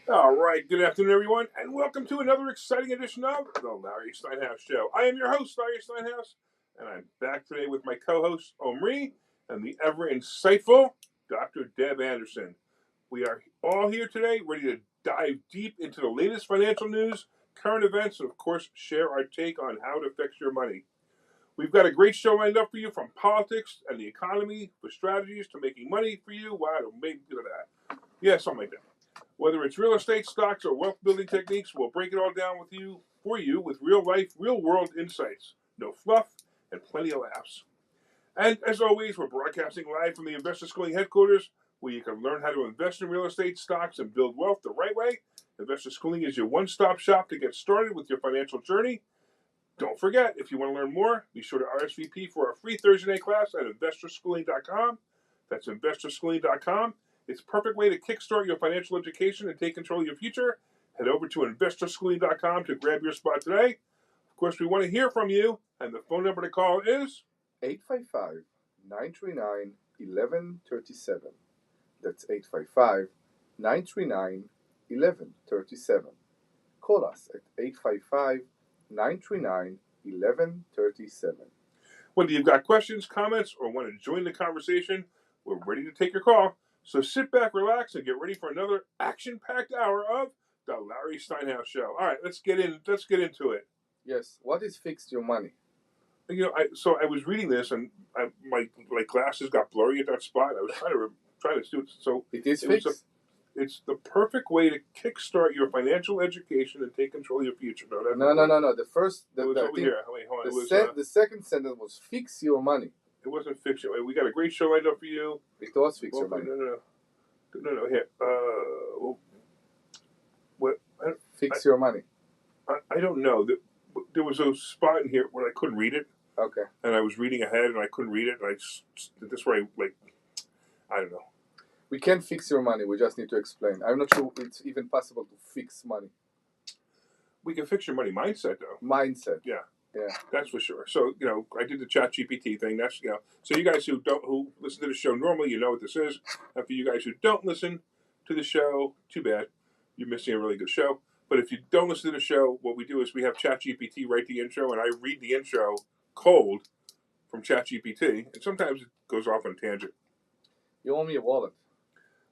All right, good afternoon, everyone, and welcome to another exciting edition of the Larry Steinhouse Show. I am your host, Larry Steinhouse, and I'm back today with my co-host, Omri, and the ever-insightful Dr. Deb Anderson. We are all here today, ready to dive deep into the latest financial news, current events, and, of course, share our take on how to fix your money. We've got a great show lined up for you, from politics and the economy, for strategies to making money for you. Wow, maybe do that. Yeah, something like that. Whether it's real estate, stocks, or wealth building techniques, we'll break it all down for you with real life, real world insights. No fluff and plenty of laughs. And as always, we're broadcasting live from the Investor Schooling headquarters, where you can learn how to invest in real estate, stocks, and build wealth the right way. Investor Schooling is your one-stop shop to get started with your financial journey. Don't forget, if you want to learn more, be sure to RSVP for our free Thursday night class at investorschooling.com. That's investorschooling.com. It's a perfect way to kickstart your financial education and take control of your future. Head over to investorschooling.com to grab your spot today. Of course, we want to hear from you, and the phone number to call is 855-939-1137. That's 855-939-1137. Call us at 855-939-1137. Whether you've got questions, comments, or want to join the conversation, we're ready to take your call. So sit back, relax, and get ready for another action-packed hour of the Larry Steinhouse Show. All right, let's get into it. Yes. What is fixed your money? You know, so I was reading this, and my glasses got blurry at that spot. I was trying to do it. So It is fixed. It's the perfect way to kickstart your financial education and take control of your future. No. The first, it was over here. Wait, hold on. The second sentence was fix your money. It wasn't fix your money. We got a great show lined up for you. It was fix your money. No. Here. What? Fix your money. I don't know. There was a spot in here where I couldn't read it. Okay. And I was reading ahead, and I couldn't read it. And I did this way, I don't know. We can't fix your money. We just need to explain. I'm not sure it's even possible to fix money. We can fix your money mindset, though. Mindset. Yeah. Yeah. That's for sure. So, I did the ChatGPT thing. That's, so you guys who listen to the show normally, you know what this is. And for you guys who don't listen to the show, too bad. You're missing a really good show. But if you don't listen to the show, what we do is we have ChatGPT write the intro, and I read the intro cold from ChatGPT. And sometimes it goes off on a tangent. You owe me a wallet.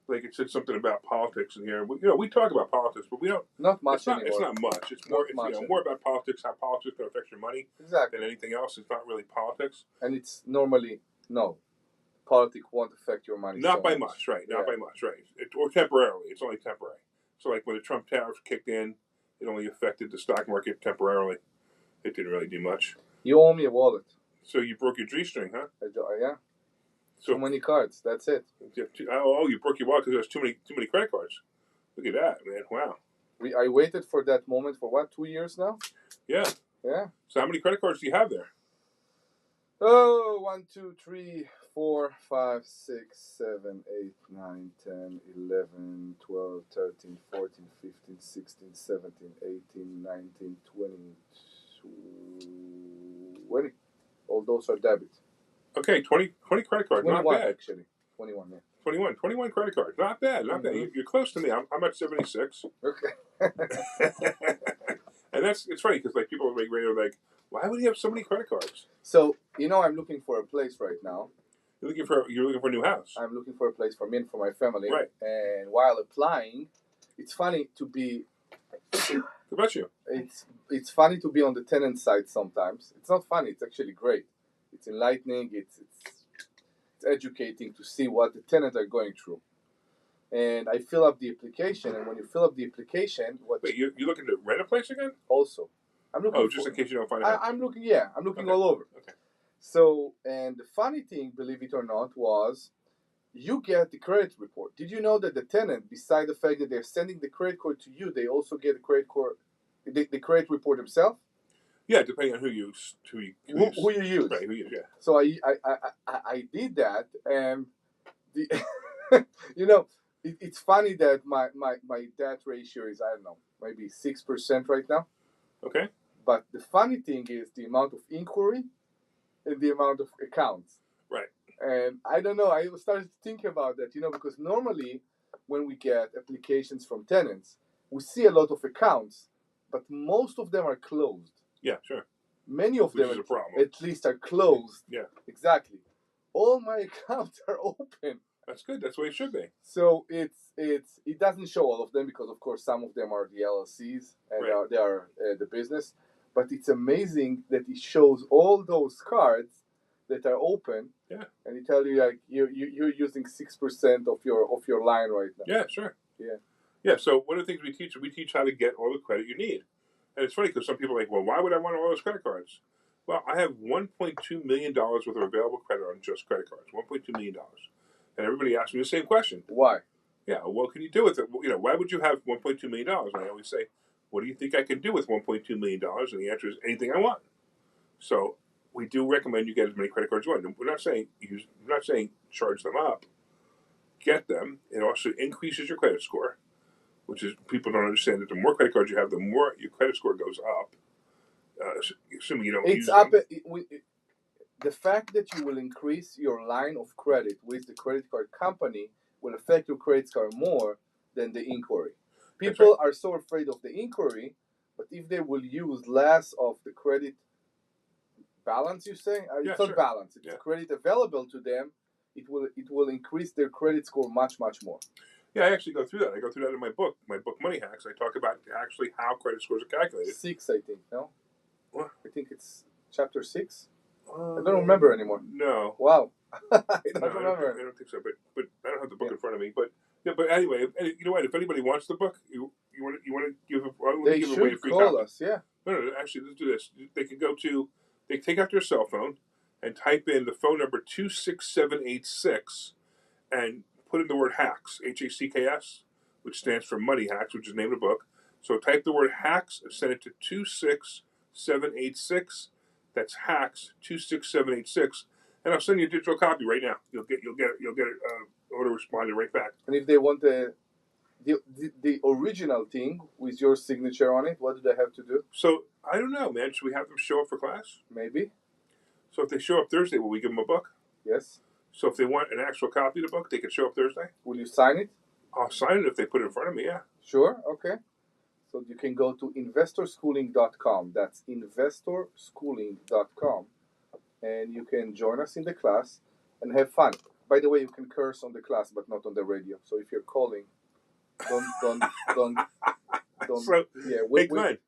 Like it said something about politics in here. We talk about politics, but we don't. Not much anymore. It's not much. It's more. More about politics, how politics can affect your money. Exactly. Than anything else. It's not really politics. And it's normally no. Politics won't affect your money. Not by much, right? Not by much, right? Or temporarily. It's only temporary. So, like when the Trump tariffs kicked in, it only affected the stock market temporarily. It didn't really do much. You owe me a wallet. So you broke your G-string, huh? Yeah. So, too many cards. That's it. You broke your wallet because there's too many credit cards. Look at that, man! Wow. I waited for that moment for 2 years now? Yeah. Yeah. So how many credit cards do you have there? 1, 2, 3, 4, 5, 6, 7, 8, 9, 10, 11, 12, 13, 14, 15, 16, 17, 18, 19, 20. All those are debit. Okay, 20 credit cards. 21, not bad. Actually. 21, yeah. 21 credit cards. Not bad. Bad. You're close to me. I'm at 76. Okay. And it's funny because people are like, why would you have so many credit cards? So I'm looking for a place right now. You're looking for a new house. I'm looking for a place for me and for my family. Right. And while applying, it's funny to be. How about you? It's funny to be on the tenant side sometimes. It's not funny. It's actually great. It's enlightening. It's educating to see what the tenants are going through. And I fill up the application, and when you fill up the application, wait, you're looking to rent a place again? Also, I'm looking. Just in case you don't find out. I'm looking. Yeah, I'm looking all over. Okay. So, and the funny thing, believe it or not, was you get the credit report. Did you know that the tenant, beside the fact that they're sending the credit card to you, they also get a credit the credit report themselves. Yeah, depending on who you Who you use. Right, who you use, yeah. So I did that, and the it's funny that my debt ratio is, I don't know, maybe 6% right now. Okay. But the funny thing is the amount of inquiry and the amount of accounts. Right. And I don't know, I started to think about that, because normally when we get applications from tenants, we see a lot of accounts, but most of them are closed. Yeah, sure. Many of Which them is a problem. at least are closed. Yeah. Exactly. All my accounts are open. That's good. That's the way it should be. So it doesn't show all of them because of course some of them are the LLCs and Right. they are the business. But it's amazing that it shows all those cards that are open. Yeah. And it tells you like you're using 6% of your line right now. Yeah, sure. Yeah. Yeah. So one of the things we teach how to get all the credit you need. And it's funny because some people are like, well, why would I want all those credit cards? Well, I have $1.2 million worth of available credit on just credit cards. $1.2 million. And everybody asks me the same question. Why? Yeah, what can you do with it? Why would you have $1.2 million? And I always say, what do you think I can do with $1.2 million? And the answer is anything I want. So we do recommend you get as many credit cards as you want. We're not saying charge them up. Get them. It also increases your credit score, which is, people don't understand that the more credit cards you have, the more your credit score goes up. Assuming you don't use them. The fact that you will increase your line of credit with the credit card company will affect your credit score more than the inquiry. People are so afraid of the inquiry, but if they will use less of the credit balance, you say? It's not balance. It's credit available to them. It will increase their credit score much, much more. Yeah, I actually go through that. I go through that in my book Money Hacks. I talk about actually how credit scores are calculated. 6, I think, no? What? I think it's chapter 6. I don't remember anymore. No. Wow. I don't remember. I don't think so, but I don't have the book in front of me. But anyway, you know what? If anybody wants the book, you want to give it away a free call copy. Us, yeah. No, actually, let's do this. They take out their cell phone and type in the phone number 26786 and put in the word hacks, HACKS, which stands for Money Hacks, which is the name of the book. So type the word hacks and send it to 26786. That's hacks 26786, and I'll send you a digital copy right now. You'll get it auto-responded right back. And if they want the original thing with your signature on it, what do they have to do? So I don't know, man. Should we have them show up for class? Maybe. So if they show up Thursday, will we give them a book? Yes. So if they want an actual copy of the book, they can show up Thursday? Will you sign it? I'll sign it if they put it in front of me, yeah. Sure, okay. So you can go to investorschooling.com. That's investorschooling.com. And you can join us in the class and have fun. By the way, you can curse on the class, but not on the radio. So if you're calling, don't. So, hey Glenn.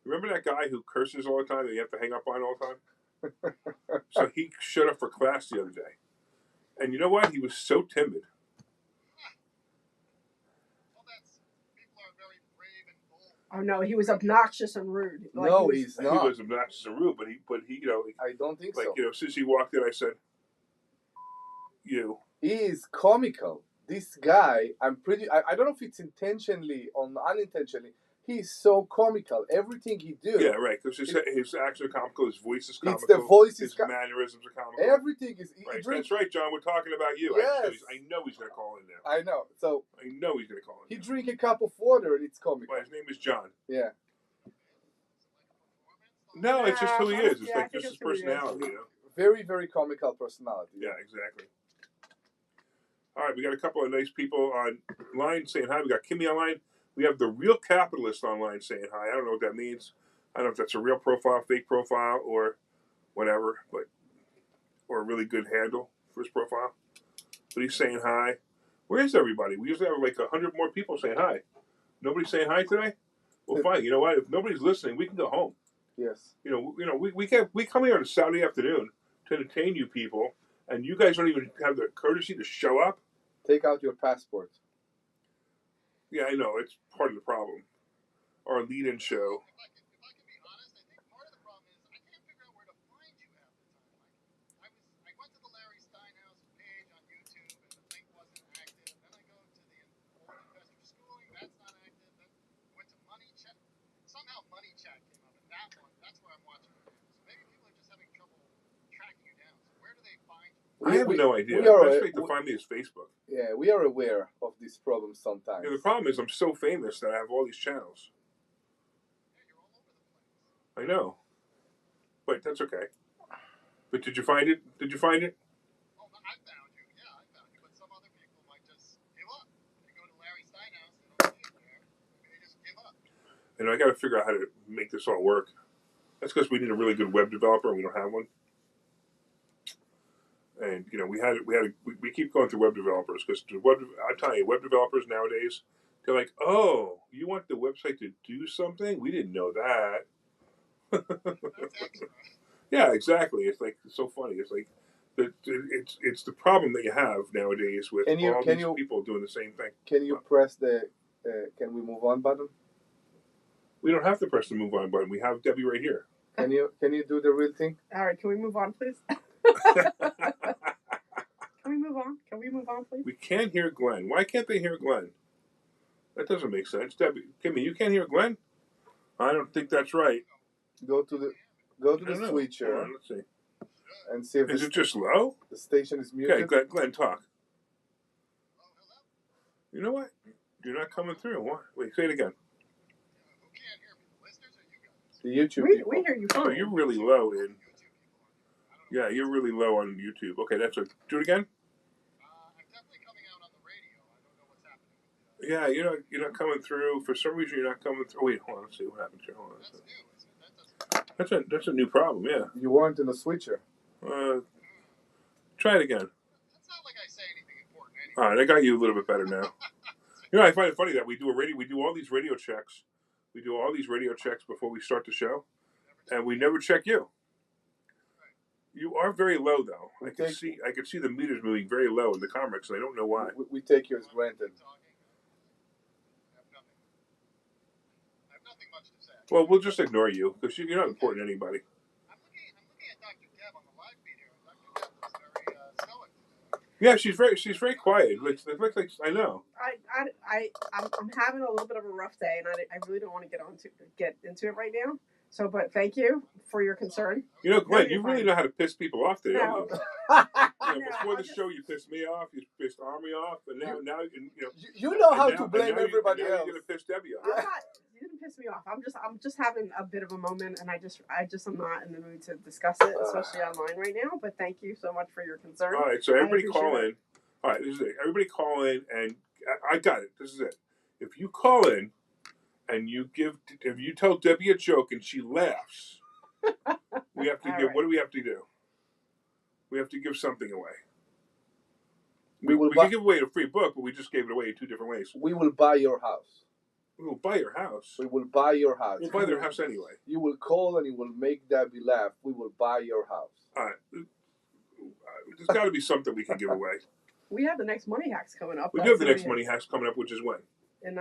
Remember that guy who curses all the time that you have to hang up on all the time? So he showed up for class the other day. And you know what? He was so timid. Oh no, he was obnoxious and rude. He's not. He was obnoxious and rude, but he, I don't think so. Since he walked in, I said, "You." He is comical. This guy, I don't know if it's intentionally or unintentionally. He's so comical. Everything he do. Yeah, right. Because his actions are comical. His voice is comical. It's the voice. His mannerisms are comical. Everything is. Right. That's right, John. We're talking about you. Yes. I know he's going to call in now. I know. So. I know he's going to call in. He drink a cup of water and it's comical. Well, his name is John. Yeah. No, it's just who he is. It's like just his personality. You know? Very, very comical personality. Yeah, exactly. All right, we got a couple of nice people online saying hi. We got Kimmy online. We have the Real Capitalist online saying hi. I don't know what that means. I don't know if that's a real profile, fake profile, or whatever, or a really good handle for his profile. But he's saying hi. Where is everybody? We usually have like 100 more people saying hi. Nobody's saying hi today? Well, fine. You know what? If nobody's listening, we can go home. Yes. We come here on a Saturday afternoon to entertain you people, and you guys don't even have the courtesy to show up? Take out your passport. Yeah, I know. It's part of the problem. Our lead-in show. If I can be honest, I think part of the problem is I can't figure out where to find you half the time. I went to the Larry Steinhouse page on YouTube, and the link wasn't active. Then I go to the Old Investor Schooling, that's not active. Then I went to Money Check. Somehow I have no idea. We The are, best way to find me is Facebook. yeah, we are aware of these problems sometimes. Yeah, the problem is I'm so famous that I have all these channels. Yeah, you're all over the place. I know. But that's okay. But did you find it? Did you find it? Oh, I found you. Yeah, I found you. But some other people might just give up. They go to Larry Steinhouse, they don't see it there. Maybe they just give up. And I got to figure out how to make this all work. That's because we need a really good web developer, and we don't have one. And we keep going through web developers because I'm telling you, web developers nowadays, they're like, oh, you want the website to do something? We didn't know that. That's extra. Yeah, exactly. It's like it's so funny. It's like it's the problem that you have nowadays with all these people doing the same thing. Can you press the can we move on button? We don't have to press the move on button. We have Debbie right here. Can you do the real thing? All right, can we move on, please? Can we move on? Can we move on, please? We can't hear Glenn. Why can't they hear Glenn? That doesn't make sense. Debbie, Kimmy, you can't hear Glenn? I don't think that's right. Go to the switcher. Hold on, let's see. And see if Is it just low? the station is muted. Okay, Glenn, talk. Oh, hello? You know what? You're not coming through. What? Wait, say it again. Who can't hear me? The listeners or you guys? The YouTube We people. hear you Oh, fine. you're really low in. YouTube people on here. I don't know. Yeah, you're really low on YouTube. Okay, that's a. Do it again. I'm definitely coming out on the radio. I don't know what's happening with the, Yeah, you're not coming through. For some reason, you're not coming through. Wait, hold on. Let's see what happens here. Hold on. That's new, isn't it? That doesn't. That's a new problem. Yeah. You weren't in the switcher. Try it again. That's not like I say anything important All anyway. right, I got you a little bit better now. I find it funny that we do all these radio checks. We do all these radio checks before we start the show, and we never check you. You are very low, though. I can see the meters moving very low in the comics, and I don't know why. We take you as granted. I have nothing much to say. Well, we'll just ignore you because you're not important to anybody. I'm looking at Dr. Deb on the live feed here. Dr. Deb looks very stoic today. Yeah, she's very quiet. It looks like I know. I'm having a little bit of a rough day, and I really don't want to get into it right now. So, but thank you for your concern. You know, Glenn, you're you really fine. know how to piss people off today, No. don't you? No, Before the I show, you pissed me off. You pissed Omri off, and now You know how and to now- blame and now everybody You're else. gonna piss Debbie off. I'm not. You didn't piss me off. I'm just having a bit of a moment, and I just am not in the mood to discuss it, especially online right now. But thank you so much for your concern. All right, so everybody appreciate call it. in. All right, this is it. Everybody call in, and I got it. This is it. If you call in and if you tell Debbie a joke and she laughs, we have to All give. right. What do we have to do? We have to give something away. We will We buy. can give away a free book, but we just gave it away in two different ways. We will buy your house. We will buy your house. We will buy your house. We'll buy their house anyway. You will call and you will make Debbie laugh. We will buy your house. All right. There's got to be something we can give away. We have the next Money Hacks coming up. We do have the next Money Hacks coming up, which is when? in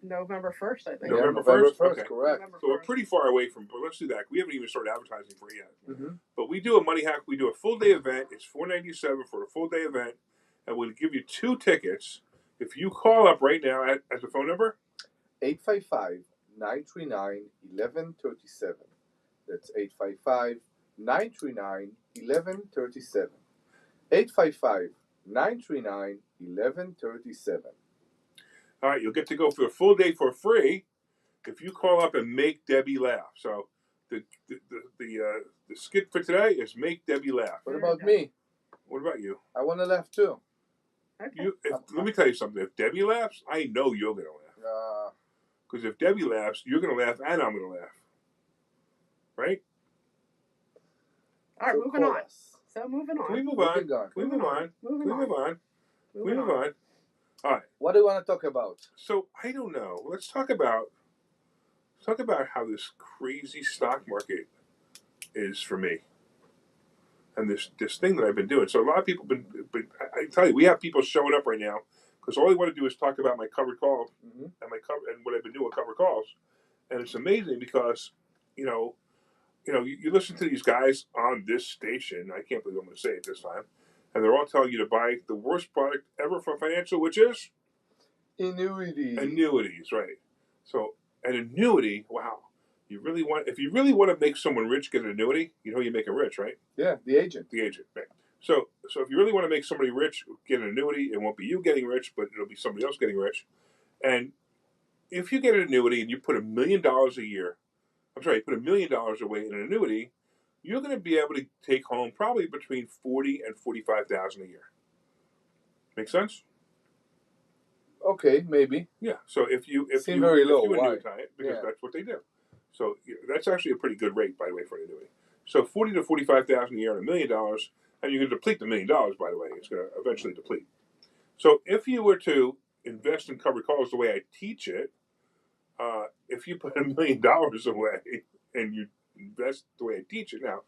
November 1st, I think. No. November November 1st? Okay. Correct. November So we're 1st. pretty far away from. But let's do that. We haven't even started advertising for it yet. Mm-hmm. But we do a Money Hack. We do a full day event. It's $497 for a full day event, and we'll give you 2 tickets if you call up right now at the phone number 855-939-1137. That's 855-939-1137. 855-939-1137. All right, you'll get to go for a full day for free if you call up and make Debbie laugh. So the skit for today is make Debbie laugh. What There about you go. me? What about you? I want to laugh too. Okay. Let me tell you something. If Debbie laughs, I know you're gonna laugh. Because if Debbie laughs, you're gonna laugh, and I'm gonna laugh. Right? All right, So moving call on. us. So moving Can we on. move on? Moving on. Can we move on? Can Moving we on. move on? Can we Moving move on. on? All right. What do you want to talk about? So I don't know. Let's talk about how this crazy stock market is for me, and this thing that I've been doing. So a lot of people been. I tell you, we have people showing up right now because all they want to do is talk about my covered call Mm-hmm. and what I've been doing with covered calls, and it's amazing because you listen to these guys on this station. I can't believe I'm going to say it this time, and they're all telling you to buy the worst product ever for financial, which is annuities, right? So an annuity, wow. If you really want to make someone rich, get an annuity. You know you make them rich, right? Yeah, the agent. The agent, right? So if you really want to make somebody rich, get an annuity. It won't be you getting rich, but it'll be somebody else getting rich. And if you get an annuity and you put $1 million a year, you put $1 million away in an annuity, you're going to be able to take home probably between $40,000 and $45,000 a year. Make sense? Okay, maybe. Yeah. So if you very low. annuitize it, because that's what they do. So that's actually a pretty good rate, by the way, for an annuity. So $40,000 to $45,000 a year on $1 million, and you can deplete the $1 million. By the way, it's going to eventually deplete. So if you were to invest in covered calls the way I teach it, if you put $1 million away and you invest the way I teach it, now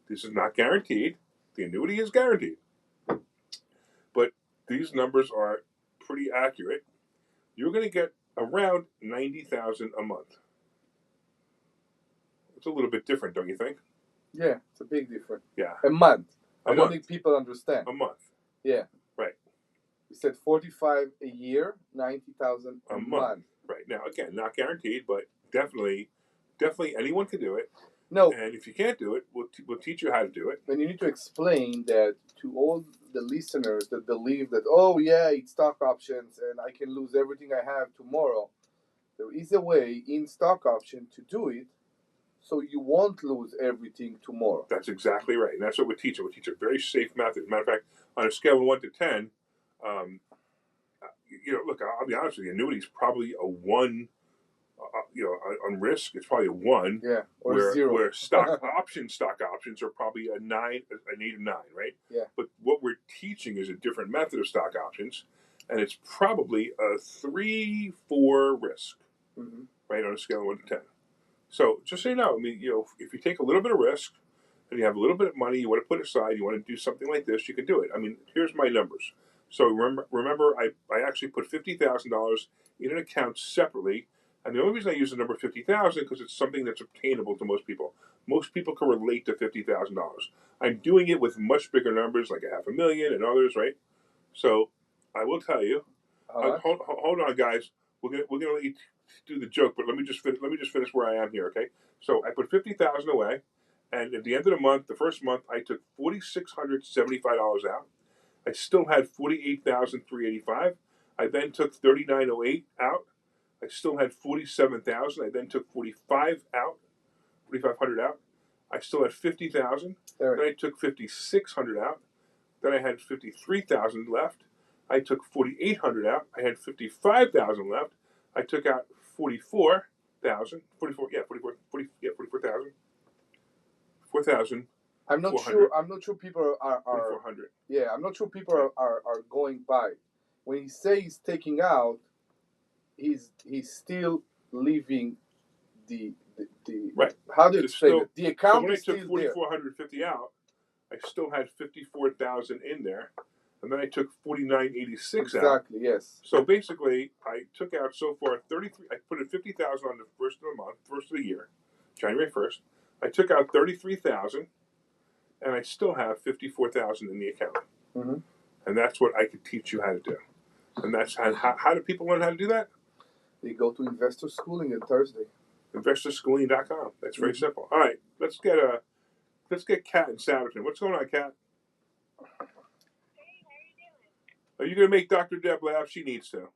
this is not guaranteed. The annuity is guaranteed, but these numbers are pretty accurate. You're going to get around $90,000 a month. It's a little bit different, don't you think? Yeah, it's a big difference. Yeah. A month. A I don't think people understand. A month. Yeah. Right. You said 45 a year, 90,000 a month. Right. Now, again, not guaranteed, but definitely anyone can do it. No. And if you can't do it, we'll teach you how to do it. And you need to explain that to all the listeners that believe that, oh, yeah, it's stock options and I can lose everything I have tomorrow. There is a way in stock option to do it so you won't lose everything tomorrow. That's exactly right. And that's what we teach. We teach a very safe method. As a matter of fact, on a scale of 1 to 10, look, I'll be honest with you, annuity is probably a 1. On risk, it's probably a 1. Yeah, or 0. Where stock options are probably a 9, an 8 or 9, right? Yeah. But what we're teaching is a different method of stock options, and it's probably a 3, 4 risk, right, on a scale of 1 to 10. So just so you know, I mean, if you take a little bit of risk and you have a little bit of money you want to put aside, you want to do something like this, you can do it. I mean, here's my numbers. So remember, I actually put $50,000 in an account separately. And the only reason I use the number 50,000 because it's something that's obtainable to most people. Most people can relate to $50,000. I'm doing it with much bigger numbers, like $500,000 and others, right? So I will tell you. Hold on, guys. We're gonna let you do the joke, but let me just finish where I am here, okay? So I put 50,000 away, and at the end of the month, the first month, I took $4,675 out. I still had $48,385. I then took $3,908 out. I still had $47,000. I then took $4,500 out. I still had $50,000. Then I took $5,600 out. Then I had $53,000 left. I took $4,800 out. I had $55,000 left. I took out $44,000. $4,000. I'm not sure. I'm not sure people are. $4,400. Yeah, I'm not sure people are going by. When he says he's taking out, he's still leaving the right. How do you explain it? The account so is still there. When I took $4,450 out, I still had $54,000 in there, and then I took $4,986 out. Exactly. Yes. So basically, I took out so far 33. I put in $50,000 on the first of the month, first of the year, January 1st. I took out $33,000, and I still have $54,000 in the account. And that's what I could teach you how to do. And that's how do people learn how to do that? They go to Investor Schooling on Thursday. InvestorSchooling.com. That's very simple. All right, let's get Kat in Saverton. What's going on, Kat? Hey, how you doing? Are you going to make Dr. Deb laugh? She needs to. Yes,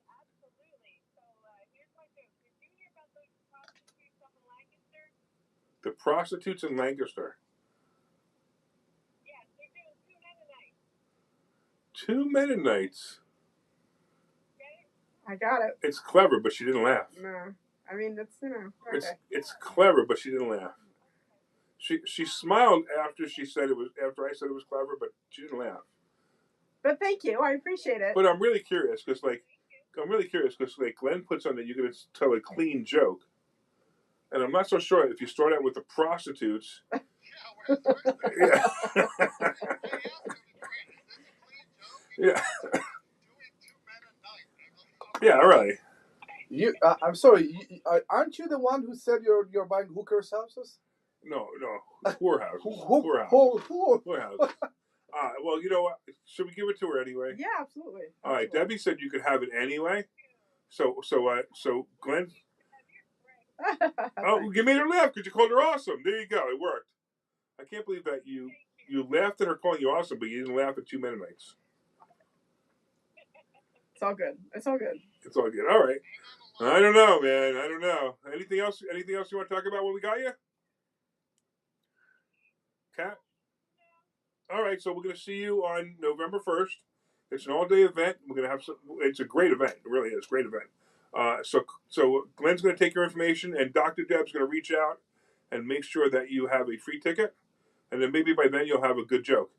absolutely. So here's my joke. Did you hear about those prostitutes up in Lancaster? The prostitutes in Lancaster. Yes, they're doing 2 Mennonites. 2 Mennonites. I got it. It's clever, but she didn't laugh. No, I mean it's okay. It's clever, but she didn't laugh. She smiled after I said it was clever, but she didn't laugh. But thank you, I appreciate it. But I'm really curious because Glenn puts on that you're going to tell a clean joke, and I'm not so sure if you start out with the prostitutes. Yeah. Yeah. Yeah, really. I'm sorry. Aren't you the one who said you're buying hookers houses? No, whorehouse. Whorehouse. Well, you know what? Should we give it to her anyway? Yeah, absolutely. All right. Debbie said you could have it anyway. So Glenn. Oh, you made her laugh because you called her awesome. There you go. It worked. I can't believe that you laughed at her calling you awesome, but you didn't laugh at 2 Mennonites. It's all good. It's all good. It's all good. All right. I don't know, man. I don't know. Anything else? Anything else you want to talk about? What we got you? Kat? All right. So we're going to see you on November 1st. It's an all-day event. We're going to have some. It's a great event. It really is a great event. So Glenn's going to take your information, and Dr. Deb's going to reach out and make sure that you have a free ticket, and then maybe by then you'll have a good joke.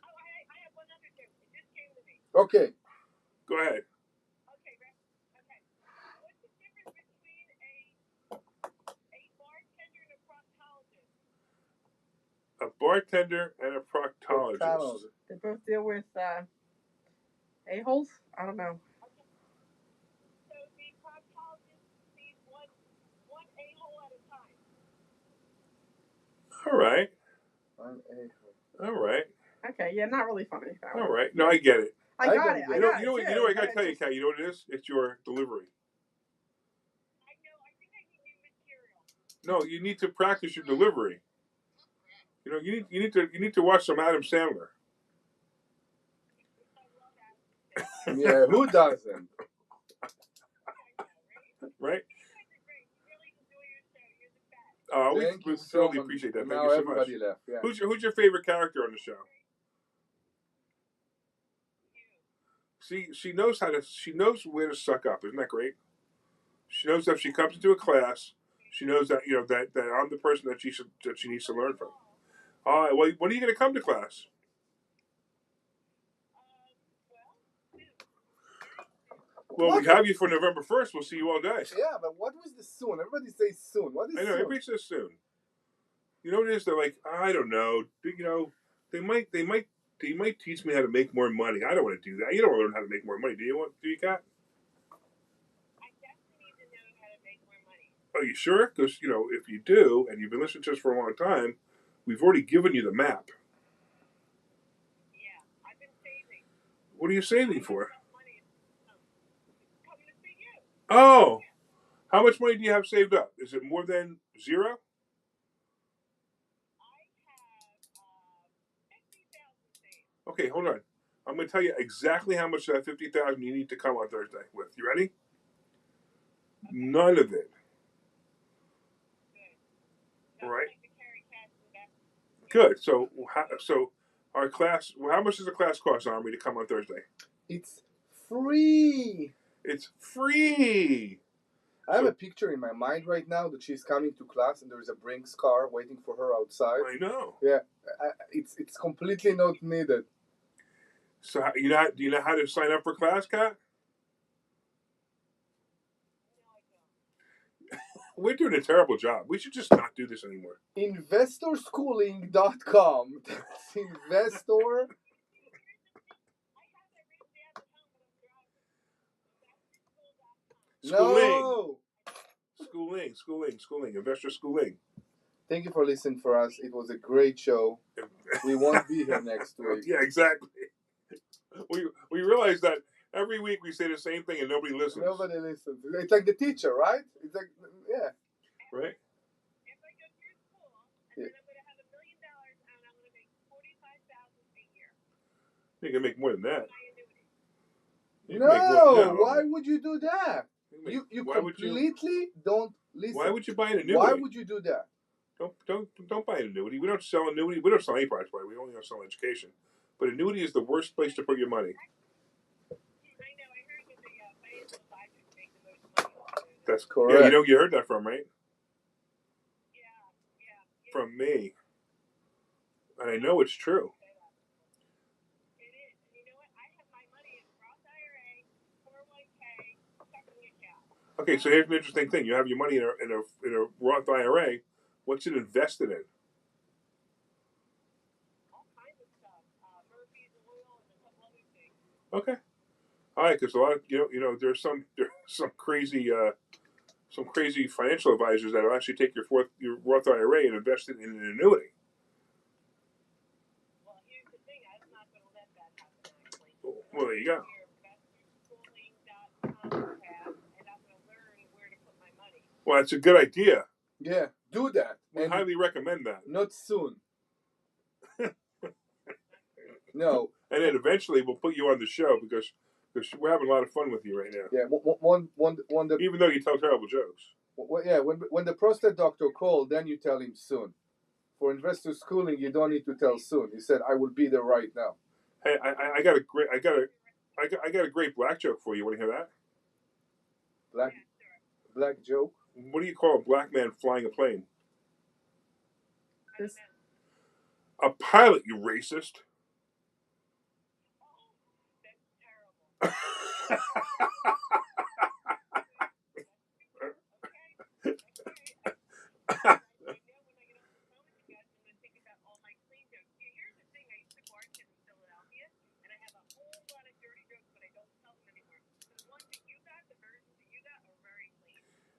Oh, I have one other joke. It just came to me. Okay. Go ahead. Okay, Rick. Okay. What's the difference between a bartender and a proctologist? A bartender and a proctologist. They both deal with a-holes? I don't know. So the proctologist sees one a-hole at a time. All right. One A-hole. All right. Okay, yeah, not really funny. That All one. right. No, I get it. I got it. You know what I got to tell you, Kat. You know what it is? It's your delivery. I know. I think I need new material. No, you need to practice your delivery. You know, you need to watch some Adam Sandler. I love that. Yeah, who doesn't? Right? You guys are great. We really enjoy your show. You're the best. Thank We you so totally much. appreciate that. Thank Now you so everybody much. left. Yeah. Who's your favorite character on the show? She knows where to suck up. Isn't that great? She knows that if she comes into a class, she knows that that I'm the person that she needs to learn from. All right. Well, when are you going to come to class? Well, we have you for November 1st. We'll see you all day. Yeah, but what was the soon? Everybody says soon. What is I know soon? everybody says soon. You know what it is? They're like, I don't know. You know, they might teach me how to make more money. I don't want to do that. You don't want to learn how to make more money. Do you, Kat? I definitely need to know how to make more money. Are you sure? Because if you do, and you've been listening to us for a long time, we've already given you the map. Yeah, I've been saving. What are you saving for? Money coming to see you. Oh, how much money do you have saved up? Is it more than zero? I have 50,000 saved. Okay, hold on. I'm going to tell you exactly how much of that 50,000 you need to come on Thursday with. You ready? Okay. None of it. Good. Right. Like to carry cash in the back. Good. So our class. How much does the class cost, Omri, to come on Thursday? It's free. It's free. I have a picture in my mind right now that she's coming to class and there's a Brinks car waiting for her outside. I know. Yeah, it's completely not needed. So do you know how to sign up for class, Kat? We're doing a terrible job. We should just not do this anymore. Investorschooling.com. That's investor. No. Schooling. Investor schooling. Thank you for listening for us. It was a great show. We won't be here next week. Yeah, exactly. We realize that every week we say the same thing and nobody listens. Nobody listens. It's like the teacher, right? It's like, yeah. Right? If I go through school, and then I'm going to have $1 million, and I'm going to make $45,000 a year. You can make more than that. No, why would you do that? You completely don't listen. Why would you buy an annuity? Why would you do that? Don't buy an annuity. We don't sell annuity. We don't sell any products, by the way. We only sell education. But annuity is the worst place to put your money. I know. I heard that the financial advisors make the most money. That's correct. Yeah, you heard that from, right? Yeah. From me. And I know it's true. It is. And you know what? I have my money in Roth IRA, 401k, checking account. Okay, so here's an interesting thing. You have your money in a Roth IRA. What's it invested in? All kinds of stuff. Murphy's Oil and a couple other things. Okay. All right, because a lot of there's some crazy financial advisors that will actually take your Roth IRA and invest it in an annuity. Well, here's the thing. I'm not going to let that happen, actually. Well, there you go. Investorschooling.com tab, and I'm going to learn where to put my money. Well, that's a good idea. Yeah, do that. We And highly recommend that. not soon. No. And then eventually we'll put you on the show because we're having a lot of fun with you right now. Yeah, Even though you tell terrible jokes. yeah, when the prostate doctor called, then you tell him soon. For investor schooling, you don't need to tell soon. He said, "I will be there right now." Hey, I got a great black joke for you. Want to hear that? Black joke. What do you call a black man flying a plane? This A pilot, you racist.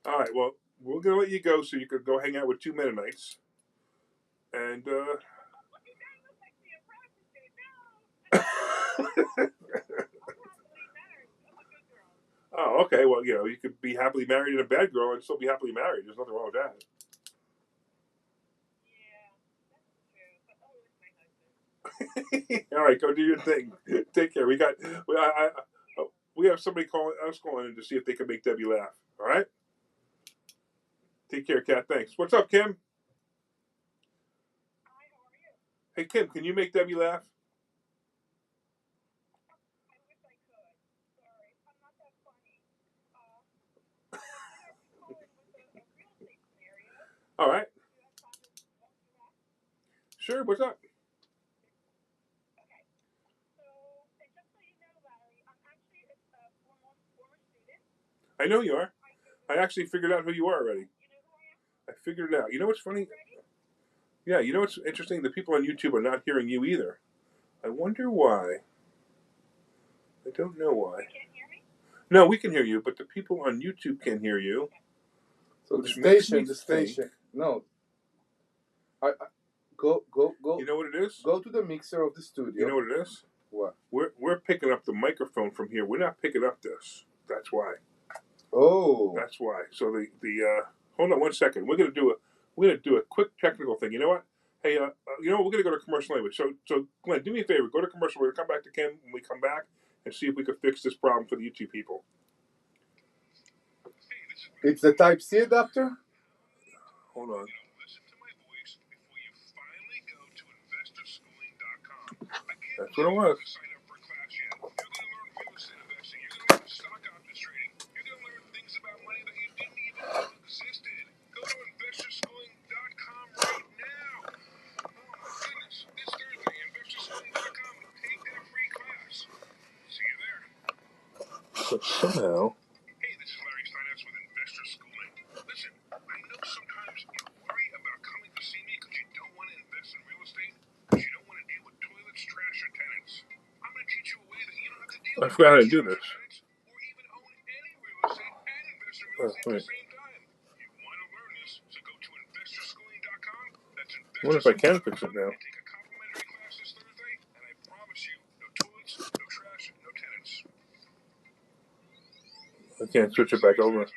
All right, well, we're going to let you go so you could go hang out with two Mennonites. And, oh, okay. Well, you could be happily married and a bad girl and still be happily married. There's nothing wrong with that. All right, go do your thing. Take care. We have somebody calling in to see if they can make Debbie laugh. All right. Take care, Kat. Thanks. What's up, Kim? Hey, Kim, can you make Debbie laugh? All right. Sure. What's up? I know you are. I actually figured out who you are already. I figured it out. You know what's funny? Yeah, you know what's interesting? The people on YouTube are not hearing you either. I wonder why. I don't know why. No, we can hear you, but the people on YouTube can't hear you. So the station. No. Go. You know what it is? Go to the mixer of the studio. You know what it is? What? We're picking up the microphone from here. We're not picking up this. That's why. Oh. That's why. So the hold on one second. We're gonna do a quick technical thing. You know what? Hey, you know what? We're gonna go to commercial anyway. So Glenn, do me a favor. Go to commercial. We're gonna come back to Kim when we come back and see if we can fix this problem for the YouTube people. It's the Type-C adapter? Hold on. That's what it was. But somehow. Hey, this is Larry Steinhouse with Investor Schooling. Listen, I know sometimes you worry about coming to see me because you don't want to invest in real estate, because you don't want to deal with toilets, trash, or tenants. I'm going to teach you a way that you don't have to deal with. I forgot how to do this. Or even own any real estate and invest in real estate at the same time. You want to learn this, so go to investorschooling.com. That's investorschooling.com. I wonder if I can fix it now. Take a complimentary class this Thursday, and I promise you, no toilets, no trash, no tenants. I can't switch it back over.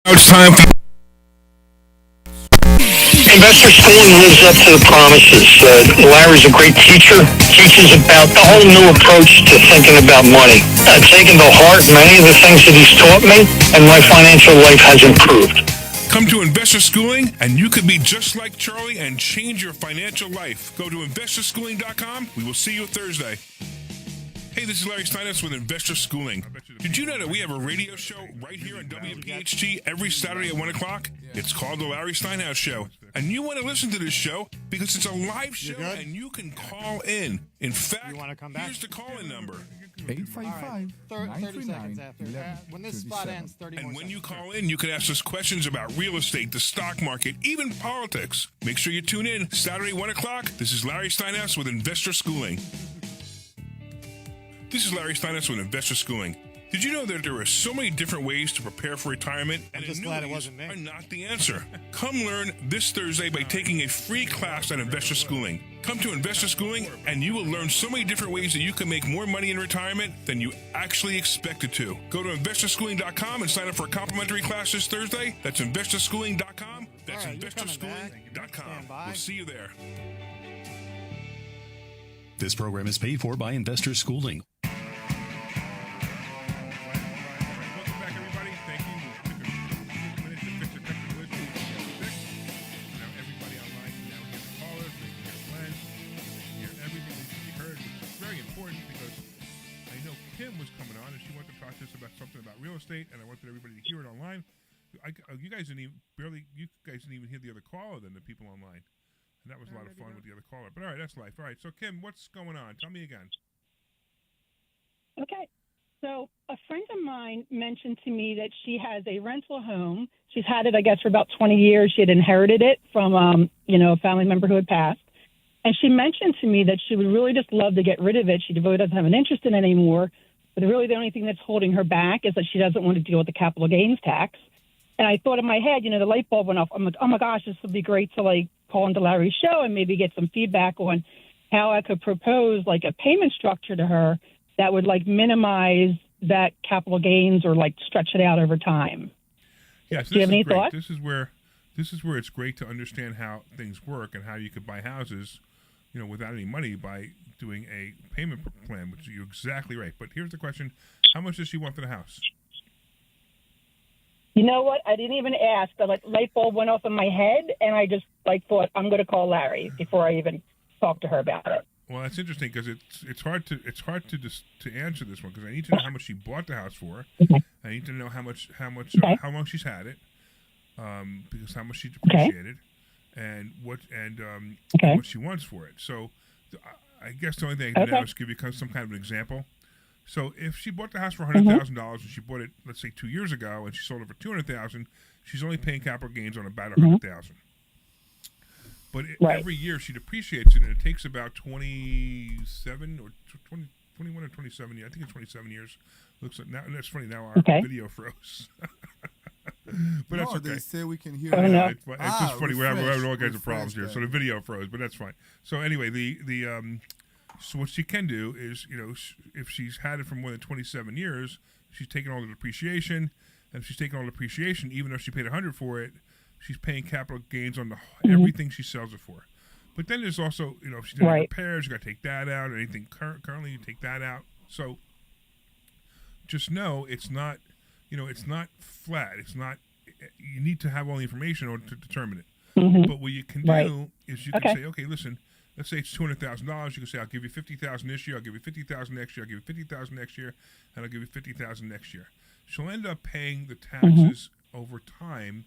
Now it's time for Investor Schooling lives up to the promises. Larry's a great teacher, teaches about the whole new approach to thinking about money. I've taken to heart many of the things that he's taught me, and my financial life has improved. Come to Investor Schooling, and you could be just like Charlie and change your financial life. Go to investorschooling.com. We will see you Thursday. Hey, this is Larry Steinhouse with Investor Schooling. Did you know that we have a radio show right here on WPHT every Saturday at 1 o'clock? It's called The Larry Steinhouse Show. And you want to listen to this show because it's a live show and you can call in. In fact, here's the call-in number. 30 seconds after. When this spot ends, 30 And more when seconds. you call in, you can ask us questions about real estate, the stock market, even politics. Make sure you tune in Saturday, 1 o'clock. This is Larry Steinhouse with Investor Schooling. This is Larry Steinhouse with Investor Schooling. Did you know that there are so many different ways to prepare for retirement, and just glad it annuities wasn't me. are not the answer? Come learn this Thursday by taking a free class on Investor Schooling. Come to Investor Schooling, and you will learn so many different ways that you can make more money in retirement than you actually expected to. Go to investorschooling.com and sign up for a complimentary class this Thursday. That's investorschooling.com. That's All right, you're coming back. investorschooling.com. Stand by. We'll see you there. This program is paid for by Investor Schooling. Welcome back, everybody. Thank you. We took a minute to fix a technical issue. Now everybody online can now hear the callers. They can hear Glenn. They can hear everything that can be heard, which is very important because I know Kim was coming on and she wanted to talk to us about something about real estate, and I wanted everybody to hear it online. You guys didn't even hear the other caller than the people online. And that was a lot of fun with the other caller. But all right, that's life. All right, so Kim, what's going on? Tell me again. Okay. So a friend of mine mentioned to me that she has a rental home. She's had it, I guess, for about 20 years. She had inherited it from, a family member who had passed. And she mentioned to me that she would really just love to get rid of it. She really doesn't have an interest in it anymore. But really the only thing that's holding her back is that she doesn't want to deal with the capital gains tax. And I thought in my head, the light bulb went off. I'm like, oh, my gosh, this would be great to, call into Larry's show and maybe get some feedback on how I could propose, a payment structure to her that would, minimize that capital gains or, stretch it out over time. Yes, Do you have any thoughts? This is where it's great to understand how things work and how you could buy houses, without any money by doing a payment plan, which you're exactly right. But here's the question. How much does she want for the house? You know what? I didn't even ask. The light bulb went off in my head, and I just thought I'm going to call Larry before I even talk to her about it. Well, that's interesting because it's hard to answer this one because I need to know how much she bought the house for. Okay. I need to know how Okay. how long she's had it, because how much she depreciated, and what she wants for it. So, I guess the only thing I can do now is give you some kind of an example. So if she bought the house for $100,000 and she bought it, let's say 2 years ago, and she sold it for $200,000, she's only paying capital gains on about $100,000. But every year she depreciates it, and it takes about 27 or 21 or 27 years. I think it's 27 years. Looks like now. And that's funny. Now our video froze. But that's okay. They say we can hear. It's just funny. We're having all kinds of problems here. Then. So the video froze, but that's fine. So anyway, so what she can do is, if she's had it for more than 27 years, she's taking all the depreciation, and if she's taking all the depreciation, even though she paid $100 for it, she's paying capital gains on everything she sells it for. But then there's also, if she did repairs, you got to take that out. Or anything currently, you take that out. So just know it's not, it's not flat. It's not. You need to have all the information in order to determine it. Mm-hmm. But what you can do is you can say, okay, listen. Let's say it's $200,000. You can say, I'll give you $50,000 this year. I'll give you $50,000 next year. I'll give you $50,000 next year, and I'll give you $50,000 next year. She'll end up paying the taxes over time,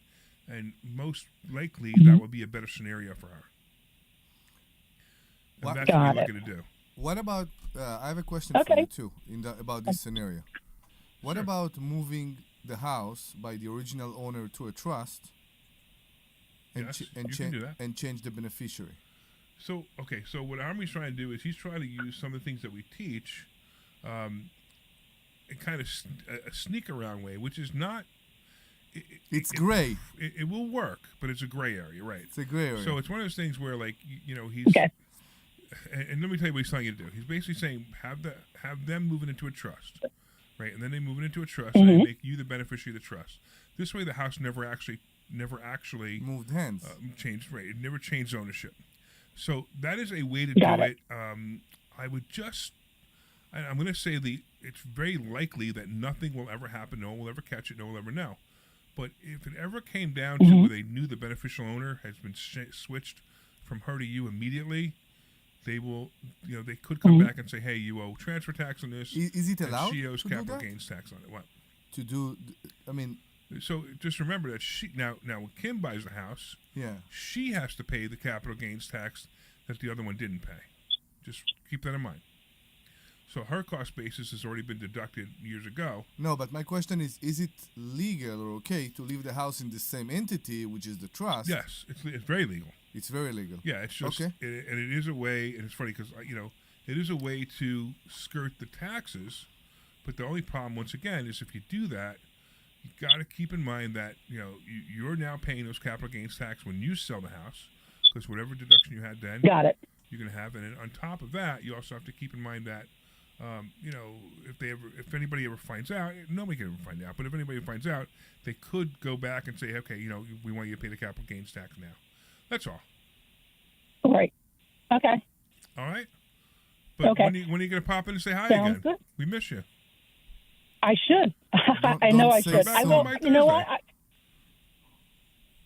and most likely that will be a better scenario for her. And that's what you're looking to do. What about? I have a question for you too about this scenario. What about moving the house by the original owner to a trust and change the beneficiary? So what Omri's trying to do is he's trying to use some of the things that we teach in kind of a sneak around way, which is not. It's gray. It will work, but it's a gray area, right? It's a gray area. So it's one of those things where, he's. Okay. And let me tell you what he's telling you to do. He's basically saying have them move it into a trust, right? And then they move it into a trust, and they make you the beneficiary of the trust. This way, the house never actually moved hands. Changed, right? It never changed ownership. So that is a way to do it. I would I'm going to say it's very likely that nothing will ever happen. No one will ever catch it. No one will ever know. But if it ever came down to where they knew the beneficial owner has been switched from her to you immediately, they will, they could come back and say, hey, you owe transfer tax on this. Is it allowed? She owes capital gains tax on it. What? To do, So just remember that now when Kim buys the house, she has to pay the capital gains tax that the other one didn't pay. Just keep that in mind. So her cost basis has already been deducted years ago. No, but my question is it legal or okay to leave the house in the same entity, which is the trust? Yes, it's very legal. It's very legal. Yeah, it's just, and it is a way, and it's funny because, it is a way to skirt the taxes, But the only problem, once again, is if you do that, you got to keep in mind that you're now paying those capital gains tax when you sell the house, because whatever deduction you had then, Got it. you're going to have. And then on top of that, you also have to keep in mind that, if anybody ever finds out, nobody can ever find out. But if anybody finds out, they could go back and say, okay, we want you to pay the capital gains tax now. That's all. Right. Okay. All right. But okay. when are you going to pop in and say hi Sounds again? Good. We miss you. I should. I know I should. I will. You know what?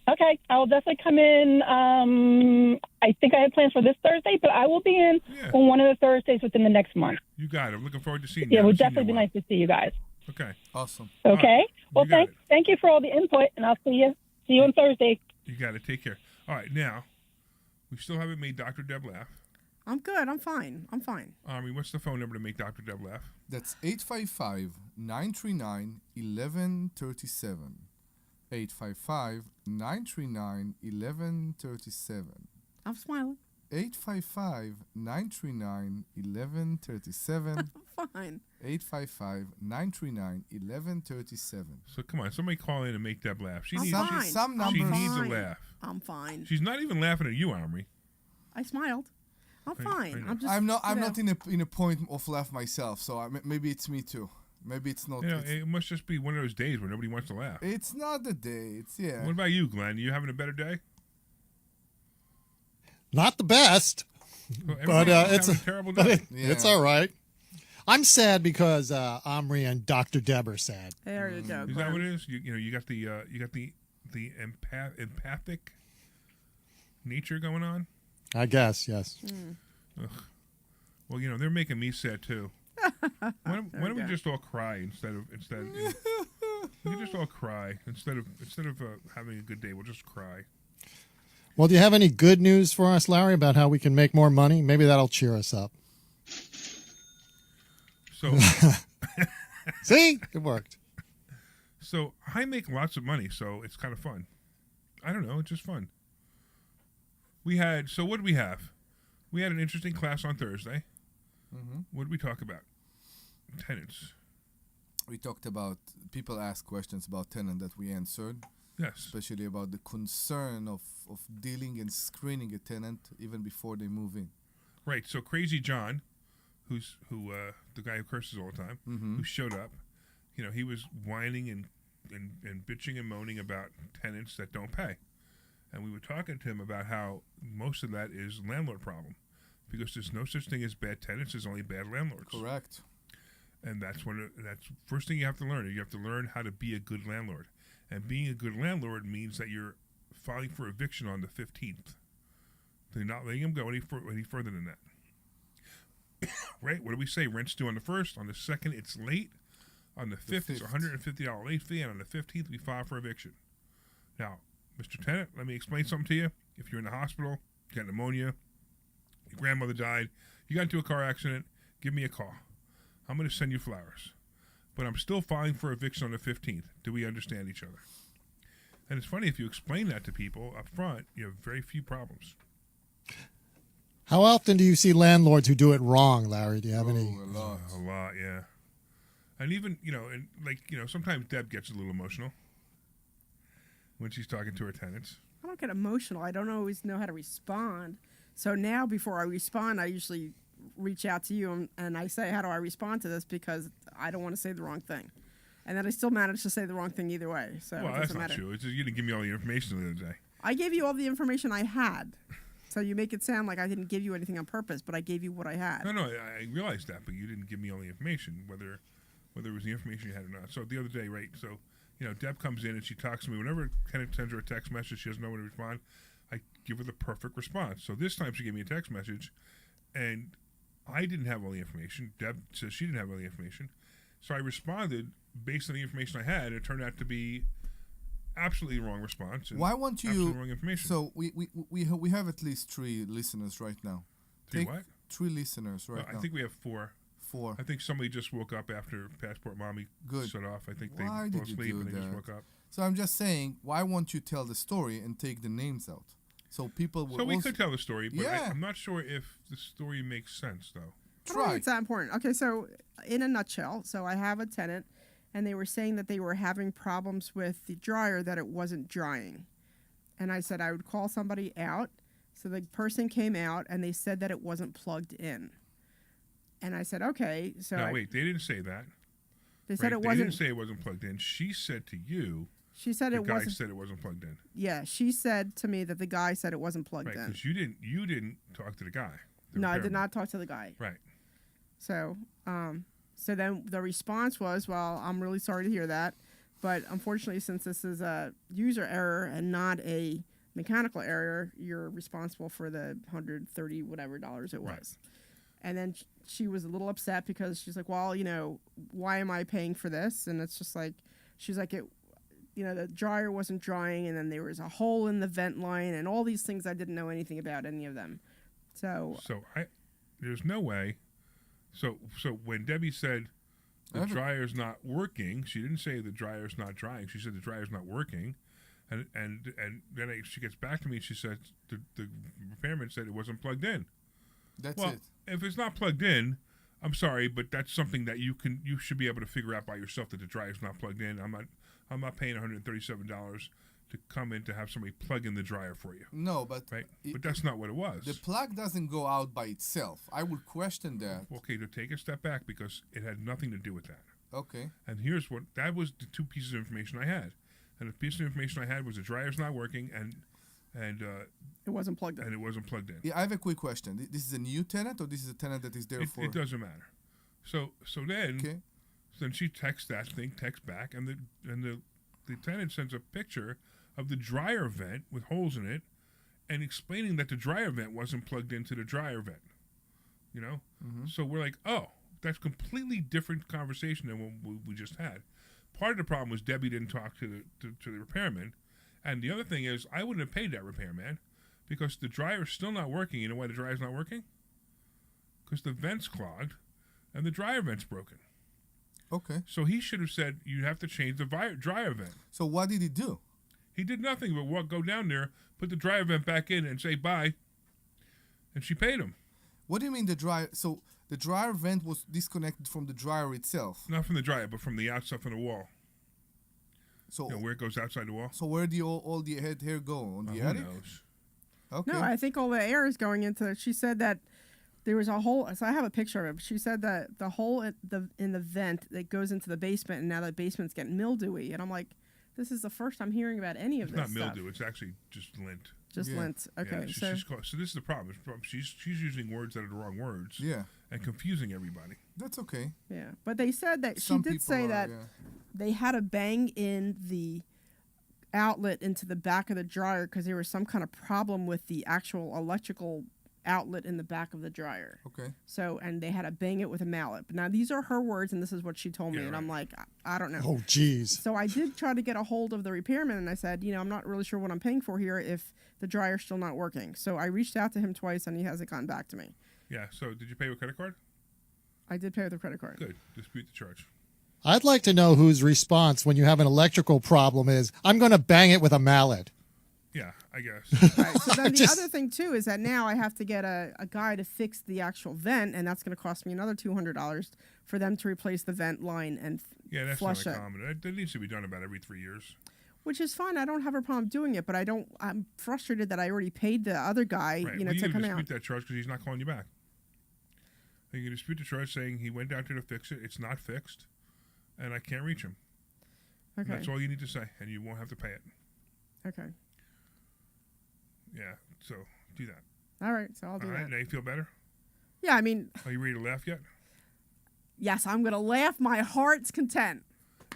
Okay, I will definitely come in. I think I had plans for this Thursday, but I will be in on one of the Thursdays within the next month. You got it. I'm looking forward to seeing you. Yeah, it would definitely be nice to see you guys. Okay. Awesome. Okay. Right. Well, thank you for all the input, and I'll see you on Thursday. You got it. Take care. All right, now we still haven't made Dr. Deb laugh. I'm good. I'm fine. Omri, what's the phone number to make Dr. Deb laugh? That's 855-939-1137. 855-939-1137. I'm smiling. 855-939-1137. Fine. 855-939-1137. So come on, somebody call in and make Deb laugh. She I'm needs fine. Some She numbers. needs a laugh. I'm fine. She's not even laughing at you, Omri. I smiled. I'm fine. I know. I'm just. I'm not in a point of laugh myself, so maybe it's me too. Maybe it's not. It must just be one of those days where nobody wants to laugh. It's not the day. It's What about you, Glenn? You having a better day? Not the best, but it's a terrible day. It's all right. I'm sad because Omri and Dr. Deb are sad. There you go. Is that what it is? You got the empathic nature going on. I guess, yes. Ugh. Well, they're making me sad too. Why don't we just all cry instead of we can just all cry instead of having a good day. We'll just cry. Well, do you have any good news for us, Larry, about how we can make more money? Maybe that'll cheer us up. So, see, it worked. So I make lots of money, so it's kind of fun. I don't know, it's just fun. So what did we have? We had an interesting class on Thursday. Mm-hmm. What did we talk about? Tenants. We talked about people ask questions about tenant that we answered. Yes. Especially about the concern of dealing and screening a tenant even before they move in. Right. So Crazy John, who the guy who curses all the time, who showed up, he was whining and bitching and moaning about tenants that don't pay. And we were talking to him about how most of that is landlord problem, because there's no such thing as bad tenants. There's only bad landlords. Correct. And that's first thing you have to learn. You have to learn how to be a good landlord. And being a good landlord means that you're filing for eviction on the 15th. They're not letting him go any further than that. Right? What do we say? Rent's due on the 1st. On the 2nd, it's late. On the 5th, it's a $150 late fee. And on the 15th, we file for eviction. Now, Mr. Tenant, let me explain something to you. If you're in the hospital, you got pneumonia, your grandmother died, you got into a car accident, give me a call. I'm going to send you flowers. But I'm still filing for eviction on the 15th. Do we understand each other? And it's funny, if you explain that to people up front, you have very few problems. How often do you see landlords who do it wrong, Larry? Do you have any? A lot. A lot, yeah. And even, sometimes Deb gets a little emotional when she's talking to her tenants. I don't get emotional. I don't always know how to respond. So now, before I respond, I usually reach out to you and I say, how do I respond to this? Because I don't want to say the wrong thing. And then I still manage to say the wrong thing either way. So well, that's not true. It's just you didn't give me all the information the other day. I gave you all the information I had. So you make it sound like I didn't give you anything on purpose, but I gave you what I had. No, I realized that, but you didn't give me all the information, whether it was the information you had or not. So the other day, right, so, Deb comes in and she talks to me. Whenever a tenant sends her a text message, she doesn't know when to respond, I give her the perfect response. So this time she gave me a text message, and I didn't have all the information. Deb says she didn't have all the information. So I responded based on the information I had, and it turned out to be absolutely wrong response. Why won't you? Absolutely wrong information. So we have at least 3 listeners right now. What? 3 listeners right now. I think we have 4. 4. I think somebody just woke up after Passport Mommy shut off. I think Why they fell did you asleep do and they just that? woke up. So I'm just saying, why won't you tell the story and take the names out? So people will. So we could tell the story, but Yeah. I'm not sure if the story makes sense, though. I don't think it's that important. Okay, so in a nutshell, so I have a tenant, and they were saying that they were having problems with the dryer, that it wasn't drying. And I said I would call somebody out. So the person came out, and they said that it wasn't plugged in. And I said, okay. So no, wait, they didn't say that. They said it They wasn't. didn't say it wasn't plugged in. She said to you. She said the it guy wasn't. said it wasn't plugged in. Yeah, she said to me that the guy said it wasn't plugged Right, in. because you didn't talk to the guy. No, I did not talk to the guy. Right. So, so then the response was, well, I'm really sorry to hear that, but unfortunately, since this is a user error and not a mechanical error, you're responsible for the $130 whatever it was. Right. And then she was a little upset because she's like, well, why am I paying for this? And it's just like, she's like, the dryer wasn't drying, and then there was a hole in the vent line, and all these things I didn't know anything about any of them. So there's no way. So when Debbie said the dryer's not working, she didn't say the dryer's not drying. She said the dryer's not working, and then she gets back to me and she said the repairman said it wasn't plugged in. That's it. If it's not plugged in, I'm sorry, but that's something that you should be able to figure out by yourself, that the dryer's not plugged in. I'm not paying $137 to come in to have somebody plug in the dryer for you. No, but right. But that's not what it was. The plug doesn't go out by itself. I would question that. Okay, to take a step back, because it had nothing to do with that. Okay. And here's that was the two pieces of information I had. And the piece of information I had was the dryer's not working, and it wasn't plugged in. And it wasn't plugged in. Yeah, I have a quick question. This is a new tenant, or this is a tenant that is there for? It doesn't matter. So then, then she texts back, and the tenant sends a picture of the dryer vent with holes in it, and explaining that the dryer vent wasn't plugged into the dryer vent. Mm-hmm. So we're like, oh, that's completely different conversation than what we just had. Part of the problem was Debbie didn't talk to the repairman, and the other thing is I wouldn't have paid that repairman because the dryer's still not working. You know why the dryer's not working? Because the vent's clogged and the dryer vent's broken. Okay. So he should have said, you have to change the dryer vent. So what did he do? He did nothing but go down there, put the dryer vent back in, and say bye. And she paid him. What do you mean the dryer? So the dryer vent was disconnected from the dryer itself? Not from the dryer, but from the outside from the wall. So where it goes outside the wall? So where do all the head hair go? On the attic? Who knows? Okay. No, I think all the air is going into it. She said that there was a hole. So I have a picture of it. She said that the hole in the vent that goes into the basement, and now the basement's getting mildewy. And I'm like, this is the first I'm hearing about any of this It's not stuff. mildew. It's actually just lint. Just lint. Okay. Yeah, so this is the problem. She's using words that are the wrong words. Yeah. And confusing everybody. That's okay. Yeah. But they said that she did say that they had to bang in the outlet into the back of the dryer because there was some kind of problem with the actual electrical outlet in the back of the dryer. Okay. So, and they had to bang it with a mallet. But now these are her words, and this is what she told me. Yeah, and right. I'm like, I don't know. Oh, geez. So I did try to get a hold of the repairman, and I said, I'm not really sure what I'm paying for here if the dryer's still not working. So I reached out to him twice, and he hasn't gotten back to me. Yeah. So did you pay with credit card? I did pay with a credit card. Good. Dispute the charge. I'd like to know whose response when you have an electrical problem is, I'm going to bang it with a mallet. Yeah, I guess. Right, so then the other thing, too, is that now I have to get a guy to fix the actual vent, and that's going to cost me another $200 for them to replace the vent line and that's flush not it. common. That needs to be done about every 3 years. Which is fine. I don't have a problem doing it, but I'm frustrated that I already paid the other guy, Right. to come you can out. dispute that charge because he's not calling you back. You can dispute the charge saying he went out there to fix it. It's not fixed, and I can't reach him. Okay. And that's all you need to say, and you won't have to pay it. Okay. Yeah, so do that. All right, so I'll do All right, that. now you feel better? Yeah, I mean, Are you ready to laugh yet? yes, I'm going to laugh my heart's content.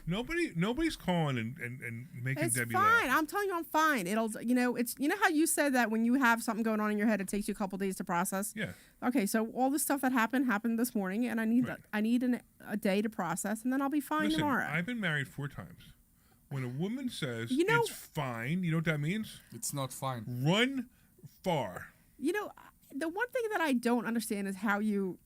Nobody's calling and making It's Debbie fine. laugh. I'm telling you, I'm fine. It's how you said that when you have something going on in your head, it takes you a couple days to process. Yeah. Okay, so all the stuff that happened this morning, and I need a day to process, and then I'll be fine Listen, tomorrow. I've been married 4 times. When a woman says You know- it's fine, you know what that means? It's not fine. Run far. The one thing that I don't understand is how you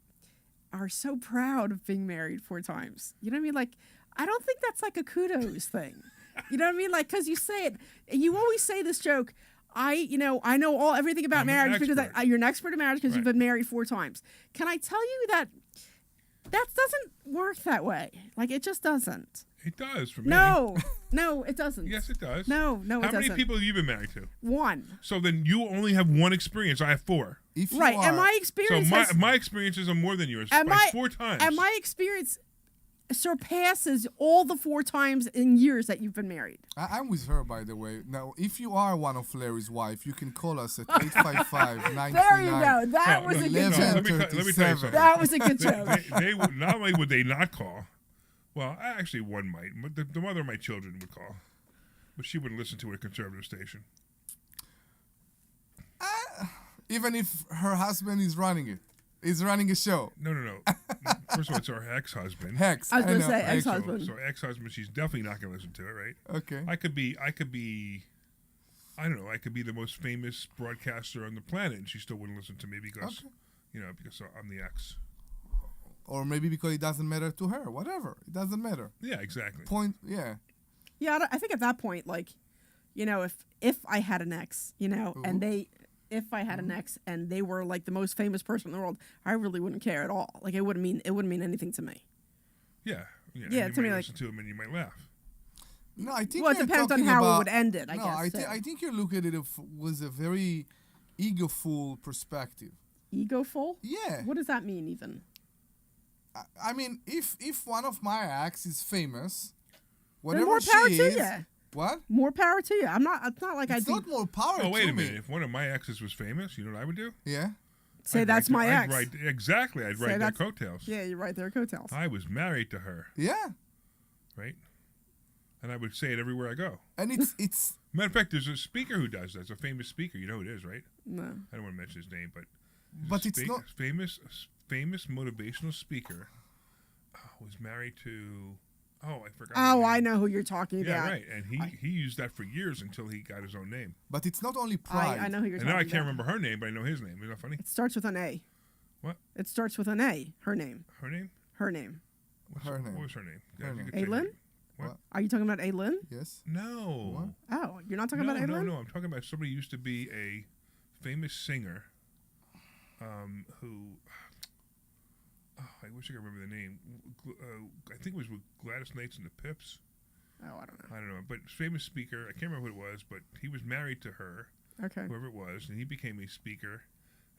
are so proud of being married 4 times. You know what I mean? Like, I don't think that's like a kudos thing. You know what I mean? Like, because you say it, and you always say this joke, I know everything about I'm an marriage because expert. you're an expert in marriage because you've Right. been married 4 times. Can I tell you that doesn't work that way? Like, it just doesn't. It does for me. No, it doesn't. Yes, it does. No, it doesn't. How many people have you been married to? 1. So then you only have 1 experience. I have 4. If you Right, are, and my So experience my experiences are more than yours And by my- 4 times. and my experience surpasses all the 4 times in years that you've been married. I'm with her, by the way. Now, if you are one of Larry's wife, you can call us at 855-939. There you go. That was a good Eleven. joke. let me tell you something. That was a good joke. They would, not only would they not call, well, actually one might, but the mother of my children would call, but she wouldn't listen to a conservative station. Even if her husband is running it. He's running a show. No. First of all, it's our ex-husband. Hex. I was going to know. say Hex. ex-husband. So ex-husband, she's definitely not going to listen to it, right? Okay. I could be, I don't know, I could be the most famous broadcaster on the planet, and she still wouldn't listen to me because, because I'm the ex. Or maybe because it doesn't matter to her. Whatever. It doesn't matter. Yeah, exactly. Yeah. Yeah, I think at that point, like, if I had an ex, and if I had an ex and they were like the most famous person in the world, I really wouldn't care at all. Like, it wouldn't mean anything to me. Yeah. Yeah, You to me, might like- listen to him and you might laugh. No, I think Well, it you're depends on talking how about, it would end it, I no, guess. I think you look at it with a very egoful perspective. Egoful? Yeah. What does that mean, even? I mean, if one of my acts is famous, Then whatever more she power is, to you. what? More power to you. It's not like It's I'd not more power Oh, wait to a minute. me. If one of my exes was famous, you know what I would do? Yeah. say I'd that's write- my I'd ex. write- exactly. I'd Say write their that's- coattails. Yeah, you're right there, coattails. I was married to her, Yeah. right? And I would say it everywhere I go. And it's Matter of fact, there's a speaker who does that. It's a famous speaker. You know who it is, right? No. I don't want to mention his name, but But it's not- famous motivational speaker. Was married to. Oh, I forgot. Oh, his I name. know who you're talking Yeah, about. right. And he used that for years until he got his own name. but it's not only pride. I know who you're And talking now I about. can't remember her name, but I know his name. Isn't that funny? It starts with an A. What? It starts with an A. Her name. Her name? Her name. Her name. What was her name? Her If you name. could say Aylin? it. What? Are you talking about Aylin? Yes. No. Oh, you're not talking No, about Aylin? no. I'm talking about somebody who used to be a famous singer who. Oh, I wish I could remember the name. I think it was with Gladys Knights and the Pips. Oh, I don't know. I don't know. But famous speaker. I can't remember who it was, but he was married to her, Okay. whoever it was, and he became a speaker.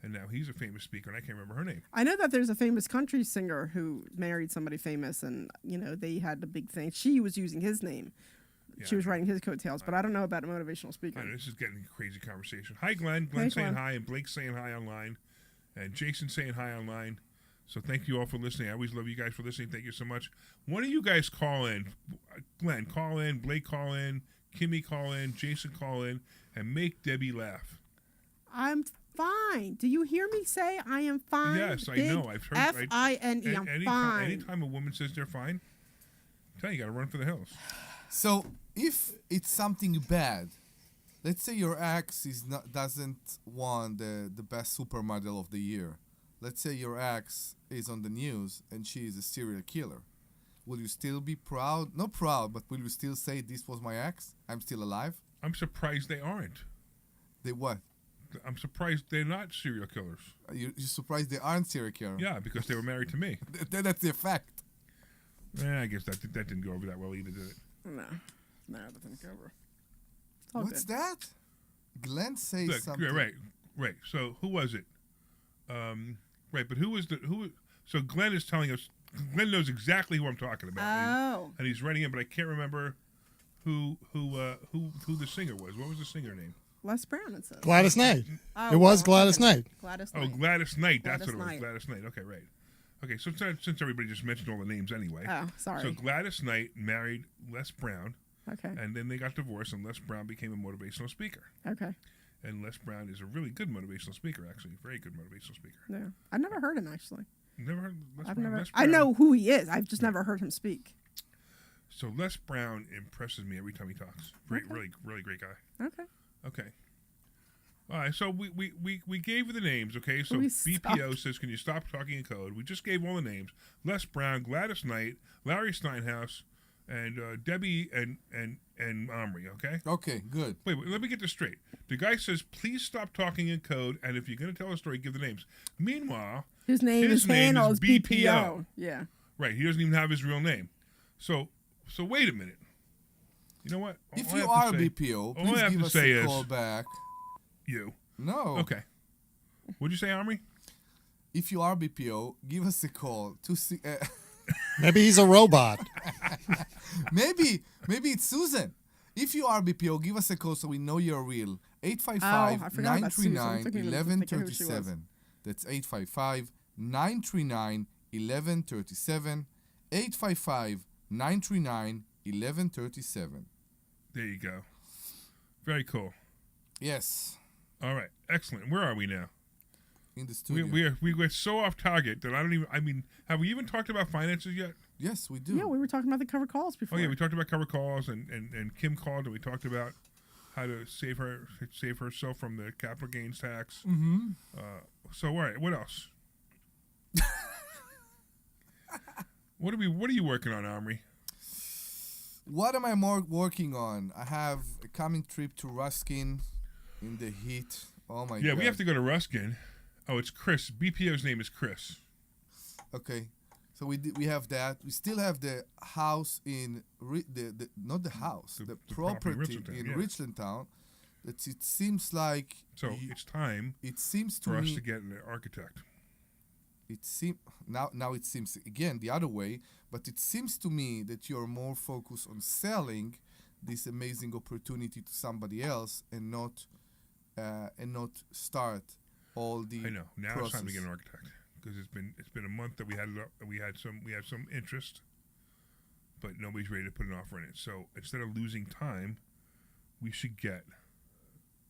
And now he's a famous speaker, and I can't remember her name. I know that there's a famous country singer who married somebody famous, and they had the big thing. She was using his name. Yeah, She was writing his coattails, but I don't know about a motivational speaker. I know, this is getting a crazy conversation. Hi, Glenn. Hey, Saying Glenn. hi, and Blake saying hi online, and Jason saying hi online. So thank you all for listening. I always love you guys for listening. Thank you so much. One of you guys call in. Glenn, call in. Blake, call in. Kimmy, call in. Jason, call in. And make Debbie laugh. I'm fine. Do you hear me say I am fine? Yes, I Big know. I've heard. F-I-N-E. I'm fine. Anytime a woman says they're fine, tell you got to run for the hills. So if it's something bad, let's say your ex doesn't want the best supermodel of the year. Let's say your ex is on the news and she is a serial killer. Will you still be proud? Not proud, but will you still say this was my ex? I'm still alive? I'm surprised they aren't. They what? I'm surprised they're not serial killers. You're surprised they aren't serial killers? Yeah, because they were married to me. That's the fact. I guess that didn't go over that well either, did it? No, that didn't go over. It's all What's good. that? Glenn says Look, something. right. So who was it? Right, but who was who? So Glenn is telling us. Glenn knows exactly who I'm talking about. Oh. And he's writing it, but I can't remember who the singer was. What was the singer name? Les Brown, it says. Gladys Knight. Oh, It was well, Gladys okay. Knight. Gladys Oh, Knight. Gladys Knight. That's Gladys what it was. Knight. Gladys Knight. Okay, right. Okay, so since everybody just mentioned all the names anyway. Oh, sorry. So Gladys Knight married Les Brown, Okay. and then they got divorced, and Les Brown became a motivational speaker. Okay. And Les Brown is a really good motivational speaker, actually. Very good motivational speaker. Yeah. I've never heard him, actually. Never heard Les I've Brown? never. Les I Brown- know who he is. I've just never heard him speak. So Les Brown impresses me every time he talks. Great, really, really great guy. Okay. Okay. All right, so we gave you the names, okay? So We BPO stopped. says, can you stop talking in code? We just gave all the names. Les Brown, Gladys Knight, Larry Steinhouse, and Debbie and Omri. Okay. Okay, good. Wait, let me get this straight. The guy says, "Please stop talking in code, and if you're going to tell a story, give the names." Meanwhile, His name is BPO. Yeah. Right. He doesn't even have his real name. So wait a minute. You know what? If you are BPO, please give us a call back. You. No. Okay. What'd you say, Omri? If you are BPO, give us a call to see. Maybe he's a robot. maybe it's Susan. If you are BPO, give us a call so we know you're real. 855-939-1137. That's 855-939-1137. 855-939-1137. There you go. Very cool. Yes. All right. Excellent. Where are we now? In the studio. We went so off target that I don't even. I mean, have we even talked about finances yet? Yes, we do. Yeah, we were talking about the cover calls before. Oh yeah, we talked about cover calls and Kim called and we talked about how to save herself from the capital gains tax. Mm-hmm. So all right, what else? What are you working on, Omri? What am I working on? I have a coming trip to Ruskin in the heat. Oh my God. Yeah, we have to go to Ruskin. Oh, it's Chris. BPO's name is Chris. Okay, so we have that. We still have the house in not the house, the property in Richland Town. It seems like it's time. It seems to for me us to get an architect. It seems now it seems again the other way, but it seems to me that you're more focused on selling this amazing opportunity to somebody else and not start all the. I know. Now process. It's time to get an architect because it's been a month that we had some interest, but nobody's ready to put an offer in it. So instead of losing time, we should get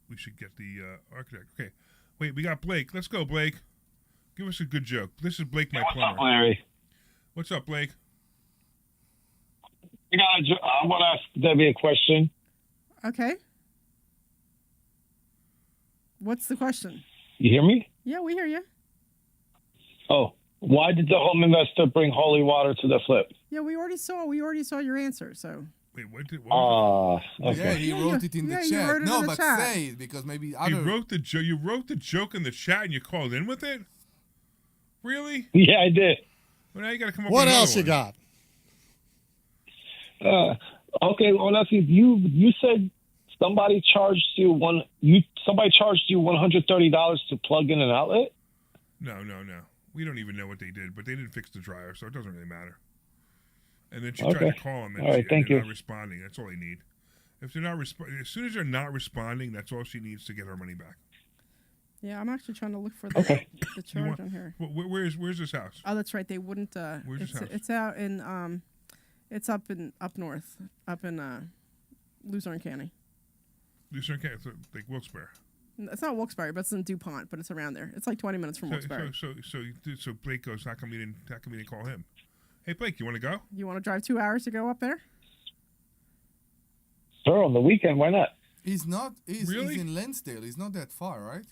the architect. Okay, wait, we got Blake. Let's go, Blake. Give us a good joke. This is Blake, my plumber. What's up, Larry? What's up, Blake? I want to ask Debbie a question. Okay. What's the question? You hear me? Yeah, we hear you. Oh, why did the home investor bring holy water to the flip? Yeah, we already saw your answer. So. Wait, what okay. Yeah, he wrote it in the chat. No, but say it because maybe other. You wrote the joke in the chat and you called in with it. Really? Yeah, I did. Well, now you got to come up. What with else you one. got? Okay, well, let's see. You said somebody charged you $130 to plug in an outlet. No. We don't even know what they did, but they didn't fix the dryer, so it doesn't really matter. And then she tried to call them, and they're not responding. That's all they need. If they're not as soon as they're not responding, that's all she needs to get her money back. Yeah, I'm actually trying to look for the charge on here. Where's this house? Oh, that's right. They wouldn't. Where's this house? It's out in it's up north, up in Luzerne County. Luzerne County, like Wilkes-Barre. It's not Wilkes-Barre, but it's in DuPont. But it's around there. It's like 20 minutes from Wilkes-Barre. So Blake goes, how come you didn't call him? Hey Blake, you want to go? You want to drive 2 hours to go up there? Sure, on the weekend, why not? He's not. Really? He's in Lansdale. He's not that far, right?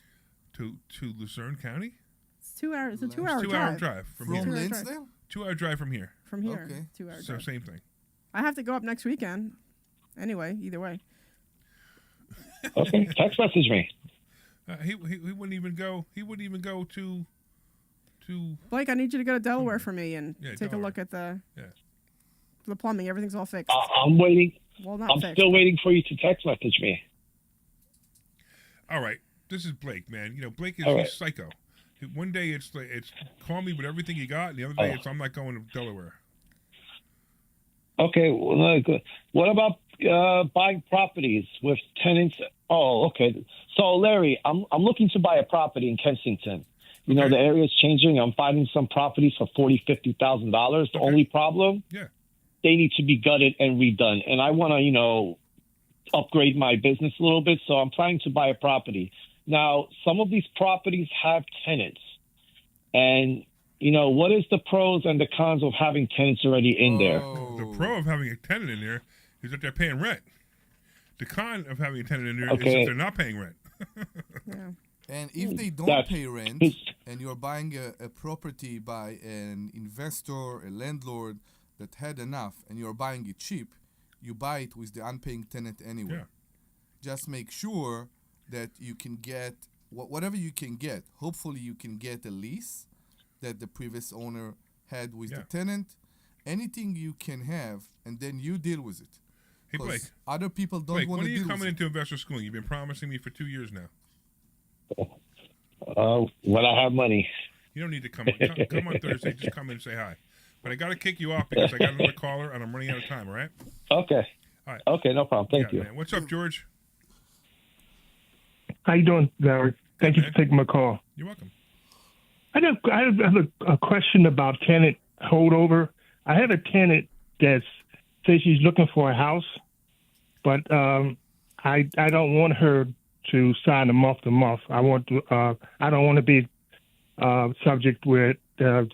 To Luzerne County? It's 2 hours. It's a 2 hour drive. 2 hour drive from here. Lansdale? 2 hour drive from here. From here. Okay. 2 hours. So same thing. I have to go up next weekend. Anyway, either way. Okay, text message me. He wouldn't even go. He wouldn't even go to. Blake, I need you to go to Delaware for me and take Delaware. a look at the plumbing. Everything's all fixed. I'm waiting. Well, not I'm fixed. still waiting for you to text message me. All right, this is Blake, man. You know, Blake is All psycho. One day it's call me with everything you got, and the other day it's I'm not going to Delaware. Okay, well, good. What about buying properties with tenants? Oh, okay. So, Larry, I'm looking to buy a property in Kensington. You know, the area is changing. I'm finding some properties for $40,000-$50,000. The only problem, they need to be gutted and redone. And I want to, upgrade my business a little bit. So I'm trying to buy a property. Now, some of these properties have tenants. And, what is the pros and the cons of having tenants already in there? The pro of having a tenant in there is that they're paying rent. The con of having a tenant in there is that they're not paying rent. And if they don't pay rent and you're buying a property by an investor, a landlord that had enough and you're buying it cheap, you buy it with the unpaying tenant anyway. Yeah. Just make sure that you can get whatever you can get. Hopefully you can get a lease that the previous owner had with the tenant. Anything you can have, and then you deal with it. Hey, Blake. Other people don't want to deal with it. When are you coming into investor schooling? You've been promising me for 2 years now. When I have money. You don't need to come on Thursday. Just come in and say hi. But I got to kick you off because I got another caller and I'm running out of time, all right? Okay. All right. Okay, no problem. Thank you. Man. What's up, George? How you doing, Larry? Thank you for taking my call. You're welcome. I have a question about tenant holdover. I have a tenant that says she's looking for a house, but I don't want her to sign a month to month. I don't want to be subject with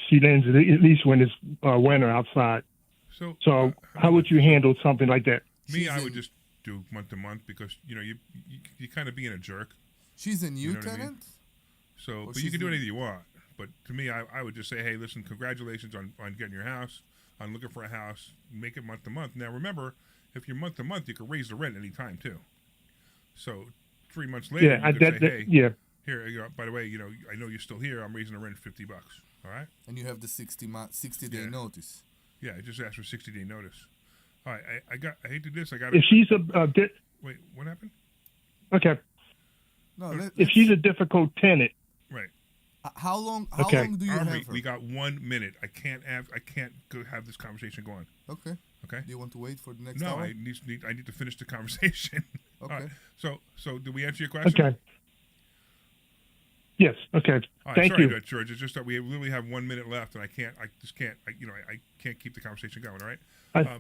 she lends at least when it's winter outside. So how would you handle something like that? I would just do month to month because you kind of being a jerk. She's a new You know what I mean? tenant. But you can do anything you want. But to me, I would just say, hey, listen, congratulations on getting your house, on looking for a house. Make it month to month. Now remember, if you're month to month, you can raise the rent any time too. So 3 months later, you could say, hey, here, by the way, I know you're still here. I'm raising the rent $50. All right. And you have the 60-day notice. Yeah, I just asked for 60-day notice. All right, I hate to do this. If she's wait, what happened? Okay. No, if she's a difficult tenant. Right. How long do you have her? We got 1 minute. I can't go have this conversation going. Okay. Okay. Do you want to wait for the next hour? No, I need to finish the conversation. Okay. All right. So do we answer your question? Okay. Yes. Okay. All right, Thank sorry, you, George. It's just that we literally have 1 minute left, and I can't keep the conversation going. All right.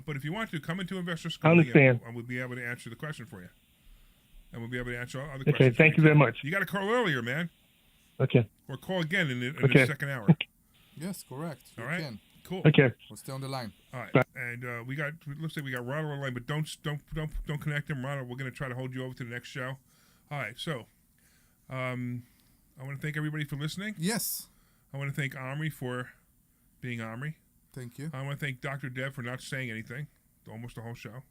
But if you want to come into investor school, I understand. and we'll be able to answer the question for you, and we'll be able to answer other Okay. questions. Thank you very much. You got to call earlier, man. Okay. Or call again in the second hour. Yes, correct. All right. Can. Cool. Okay. We'll stay on the line. All right. And looks like we got Ronald on the line, but don't connect him, Ronald. We're going to try to hold you over to the next show. All right. So, I want to thank everybody for listening. Yes. I want to thank Omri for being Omri. Thank you. I want to thank Dr. Deb for not saying anything almost the whole show.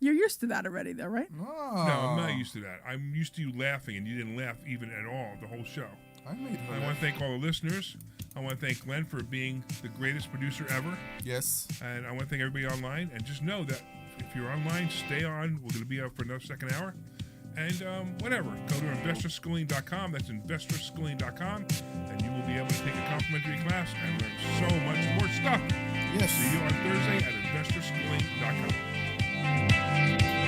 You're used to that already, though, right? No, I'm not used to that. I'm used to you laughing, and you didn't laugh even at all the whole show. I want to thank all the listeners. I want to thank Glenn for being the greatest producer ever. Yes. And I want to thank everybody online. And just know that if you're online, stay on. We're going to be up for another second hour. And whatever, go to investorschooling.com. That's investorschooling.com. And you will be able to take a complimentary class and learn so much more stuff. Yes. See you on Thursday at investorschooling.com.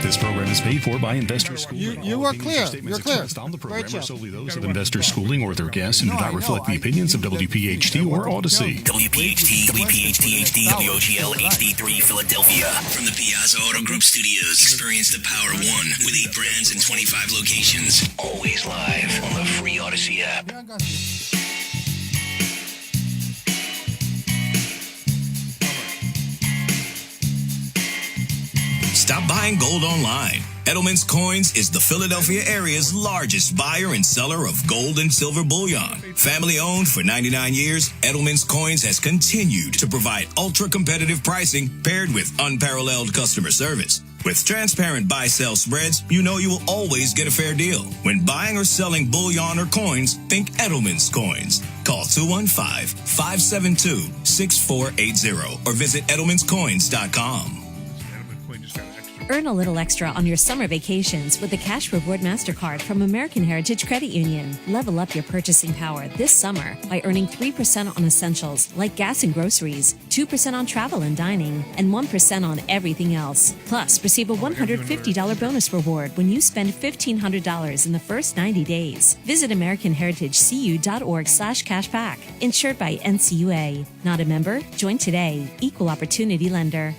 This program is paid for by Investor Schooling. You are clear. Statements You're clear. expressed on the program Great are job. solely those of Investor Schooling or their guests and do not reflect the opinions of WPHT or Odyssey. WPHT, WPHT-HD, WOGL HD3 Philadelphia. From the Piazza Auto Group Studios, experience the power of one with 8 brands and 25 locations. Always live on the free Odyssey app. Yeah, I got you. Stop buying gold online. Edelman's Coins is the Philadelphia area's largest buyer and seller of gold and silver bullion. Family owned for 99 years, Edelman's Coins has continued to provide ultra-competitive pricing paired with unparalleled customer service. With transparent buy-sell spreads, you know you will always get a fair deal. When buying or selling bullion or coins, think Edelman's Coins. Call 215-572-6480 or visit edelmanscoins.com. Earn a little extra on your summer vacations with the Cash Reward MasterCard from American Heritage Credit Union. Level up your purchasing power this summer by earning 3% on essentials like gas and groceries, 2% on travel and dining, and 1% on everything else. Plus, receive a $150 bonus reward when you spend $1,500 in the first 90 days. Visit AmericanHeritageCU.org/cashback. Insured by NCUA. Not a member? Join today. Equal Opportunity Lender.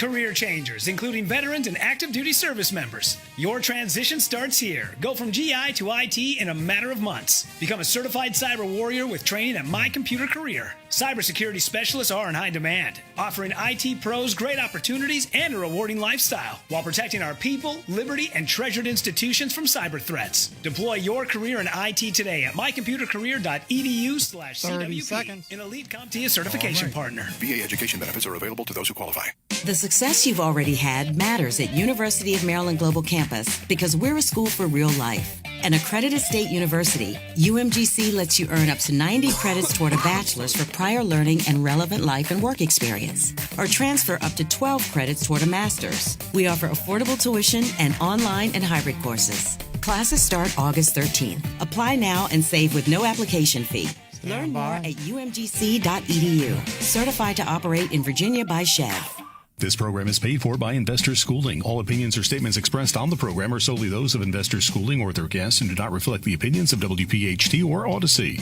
career changers, including veterans and active duty service members. Your transition starts here. Go from GI to IT in a matter of months. Become a certified cyber warrior with training at My Computer Career. Cybersecurity specialists are in high demand, offering IT pros great opportunities and a rewarding lifestyle while protecting our people, liberty, and treasured institutions from cyber threats. Deploy your career in IT today at mycomputercareer.edu/CWP, an elite CompTIA certification partner. VA education benefits are available to those who qualify. The success you've already had matters at University of Maryland Global Campus because we're a school for real life. An accredited state university, UMGC lets you earn up to 90 credits toward a bachelor's for prior learning and relevant life and work experience, or transfer up to 12 credits toward a master's. We offer affordable tuition and online and hybrid courses. Classes start August 13th. Apply now and save with no application fee. Learn more at umgc.edu. Certified to operate in Virginia by Chev. This program is paid for by Investor Schooling. All opinions or statements expressed on the program are solely those of Investor Schooling or their guests and do not reflect the opinions of WPHT or Odyssey.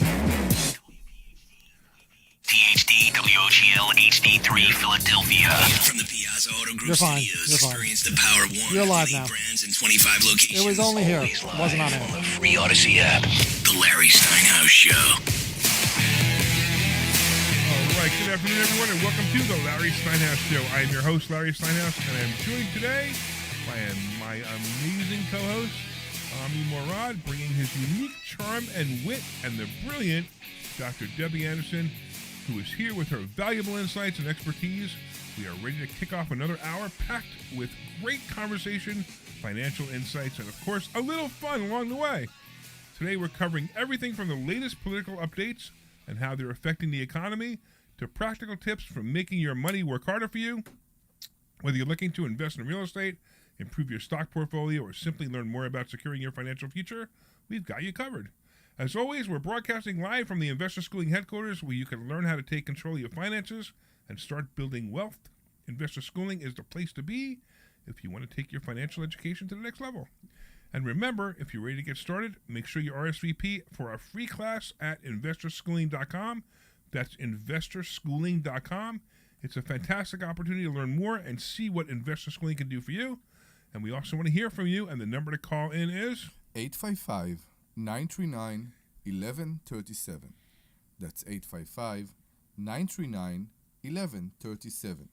PhD, WOGL, HD3, Philadelphia. From the Piazza Auto Group Studios, experience the power of one. You're live now. Brands in 25 locations. It was only here. It wasn't on air. On the free Odyssey app. The Larry Steinhouse Show. All right, good afternoon, everyone, and welcome to the Larry Steinhouse Show. I am your host, Larry Steinhouse, and I am joined today by my amazing co-host, Omri Morad, bringing his unique charm and wit, and the brilliant Dr. Debbie Anderson, who is here with her valuable insights and expertise. We are ready to kick off another hour packed with great conversation, financial insights, and, of course, a little fun along the way. Today, we're covering everything from the latest political updates and how they're affecting the economy to practical tips for making your money work harder for you. Whether you're looking to invest in real estate, improve your stock portfolio, or simply learn more about securing your financial future, we've got you covered. As always, we're broadcasting live from the Investor Schooling headquarters where you can learn how to take control of your finances and start building wealth. Investor Schooling is the place to be if you want to take your financial education to the next level. And remember, if you're ready to get started, make sure you RSVP for our free class at investorschooling.com. That's investorschooling.com. It's a fantastic opportunity to learn more and see what Investor Schooling can do for you. And we also want to hear from you, and the number to call in is 855-939-1137. That's 855-939-1137.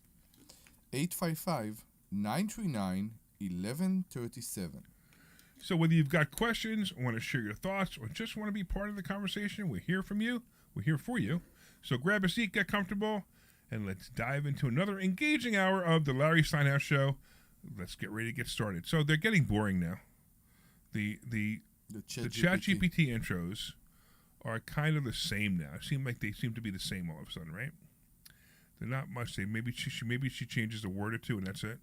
855-939-1137. So whether you've got questions, want to share your thoughts, or just want to be part of the conversation, we're here from you. We're here for you. So grab a seat, get comfortable, and let's dive into another engaging hour of the Larry Steinhouse Show. Let's get ready to get started. So they're getting boring now. The ChatGPT intros are kind of the same now. It seems like they seem to be the same all of a sudden, right? They're not much. Maybe she changes a word or two, and that's it.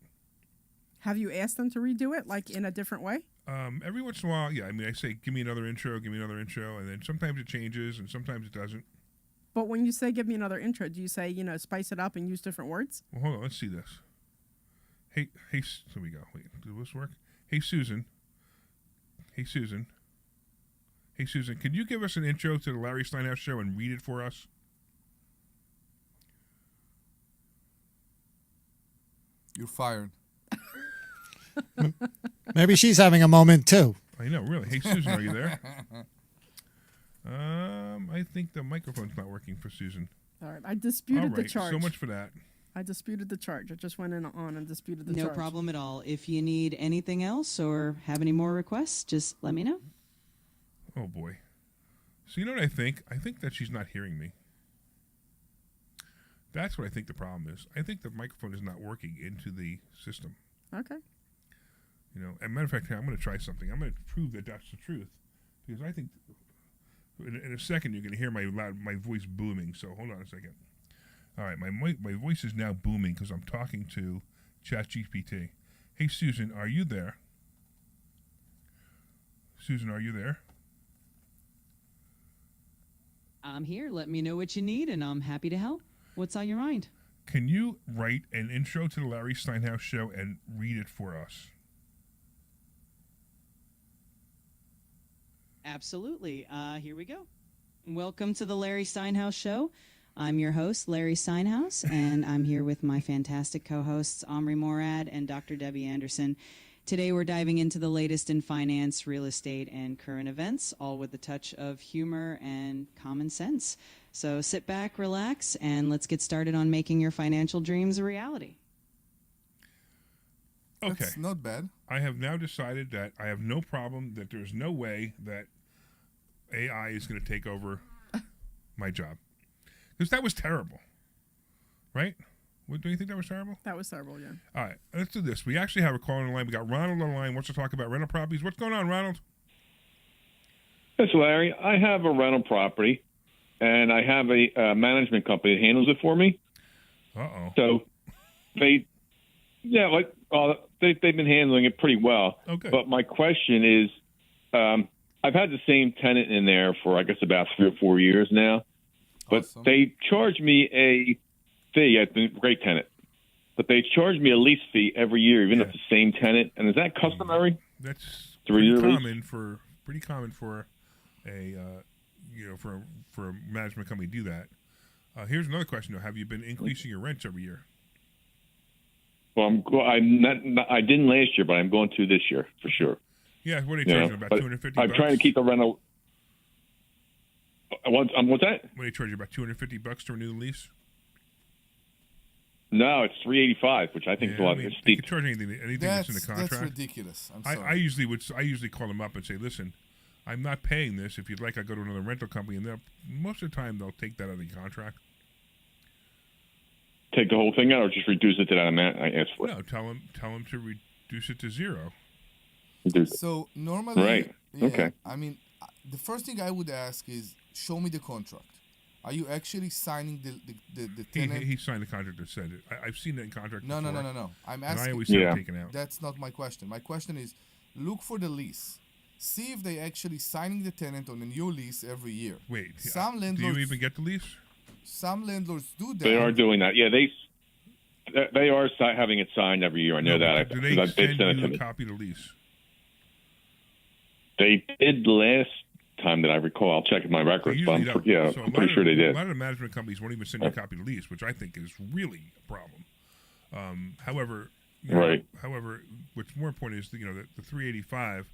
Have you asked them to redo it, like in a different way? Every once in a while, yeah. I mean, I say, give me another intro, and then sometimes it changes, and sometimes it doesn't. But when you say give me another intro, do you say, spice it up and use different words? Well, hold on. Let's see this. Hey, here we go. Wait, does this work? Hey, Susan, can you give us an intro to the Larry Steinhouse Show and read it for us? You're fired. Maybe she's having a moment too. I know, really. Hey, Susan, are you there? I think the microphone's not working for Susan. All right, I disputed the charge. So much for that. I disputed the charge. I just went on and disputed the charge. No problem at all. If you need anything else or have any more requests, just let me know. Oh, boy. So you know what I think? I think that she's not hearing me. That's what I think the problem is. I think the microphone is not working into the system. Okay. As a matter of fact, I'm going to try something. I'm going to prove that that's the truth. Because I think in a second you're going to hear my voice booming. So hold on a second. All right, my voice is now booming because I'm talking to ChatGPT. Hey, Susan, are you there? Susan, are you there? I'm here. Let me know what you need, and I'm happy to help. What's on your mind? Can you write an intro to the Larry Steinhouse Show and read it for us? Absolutely. Here we go. Welcome to the Larry Steinhouse Show. I'm your host, Larry Steinhouse, and I'm here with my fantastic co-hosts, Omri Morad and Dr. Debbie Anderson. Today we're diving into the latest in finance, real estate, and current events, all with a touch of humor and common sense. So sit back, relax, and let's get started on making your financial dreams a reality. Okay. That's not bad. I have now decided that I have no problem, that there's no way that AI is going to take over my job. Because that was terrible. Right? Do you think that was terrible? That was terrible, yeah. All right, let's do this. We actually have a caller on the line. We got Ronald on the line. Wants to talk about rental properties. What's going on, Ronald? Yes, Larry. I have a rental property, and I have a management company that handles it for me. Uh-oh. So they've been handling it pretty well. Okay. But my question is, I've had the same tenant in there for, I guess, about 3 or 4 years now. But they charge me a fee. I've been a great tenant. But they charge me a lease fee every year, even if it's the same tenant. And is that customary? That's 3 pretty year common for a for a management company to do that. Here's another question though: have you been increasing your rents every year? Well, I didn't last year, but I'm going to this year for sure. Yeah, what are they charging? About $250. I'm trying to keep the rental. What's that? What do they charge you? About $250 to renew the lease? No, it's $385, which I think is a lot. It's they steep. can charge anything that's in the contract. That's ridiculous. I'm sorry. I usually call them up and say, listen, I'm not paying this. If you'd like, I go to another rental company, and most of the time they'll take that out of the contract. Take the whole thing out, or just reduce it to that amount I asked for? No, tell them to reduce it to zero. So normally, right? Yeah, okay. I mean, the first thing I would ask is, show me the contract. Are you actually signing the tenant? He signed the contract that said it. I've seen that in contract. No. I'm asking. And I always say taken out. That's not my question. My question is, look for the lease. See if they actually signing the tenant on a new lease every year. Wait, some landlords. Do you even get the lease? Some landlords do that. They are doing that. Yeah, they are having it signed every year. I know that. Do they send you a copy of the lease? They did last time that I recall. I'll check my records, but I'm pretty sure they did. A lot of the management companies won't even send you a copy of the lease, which I think is really a problem. However, what's more important is the 385.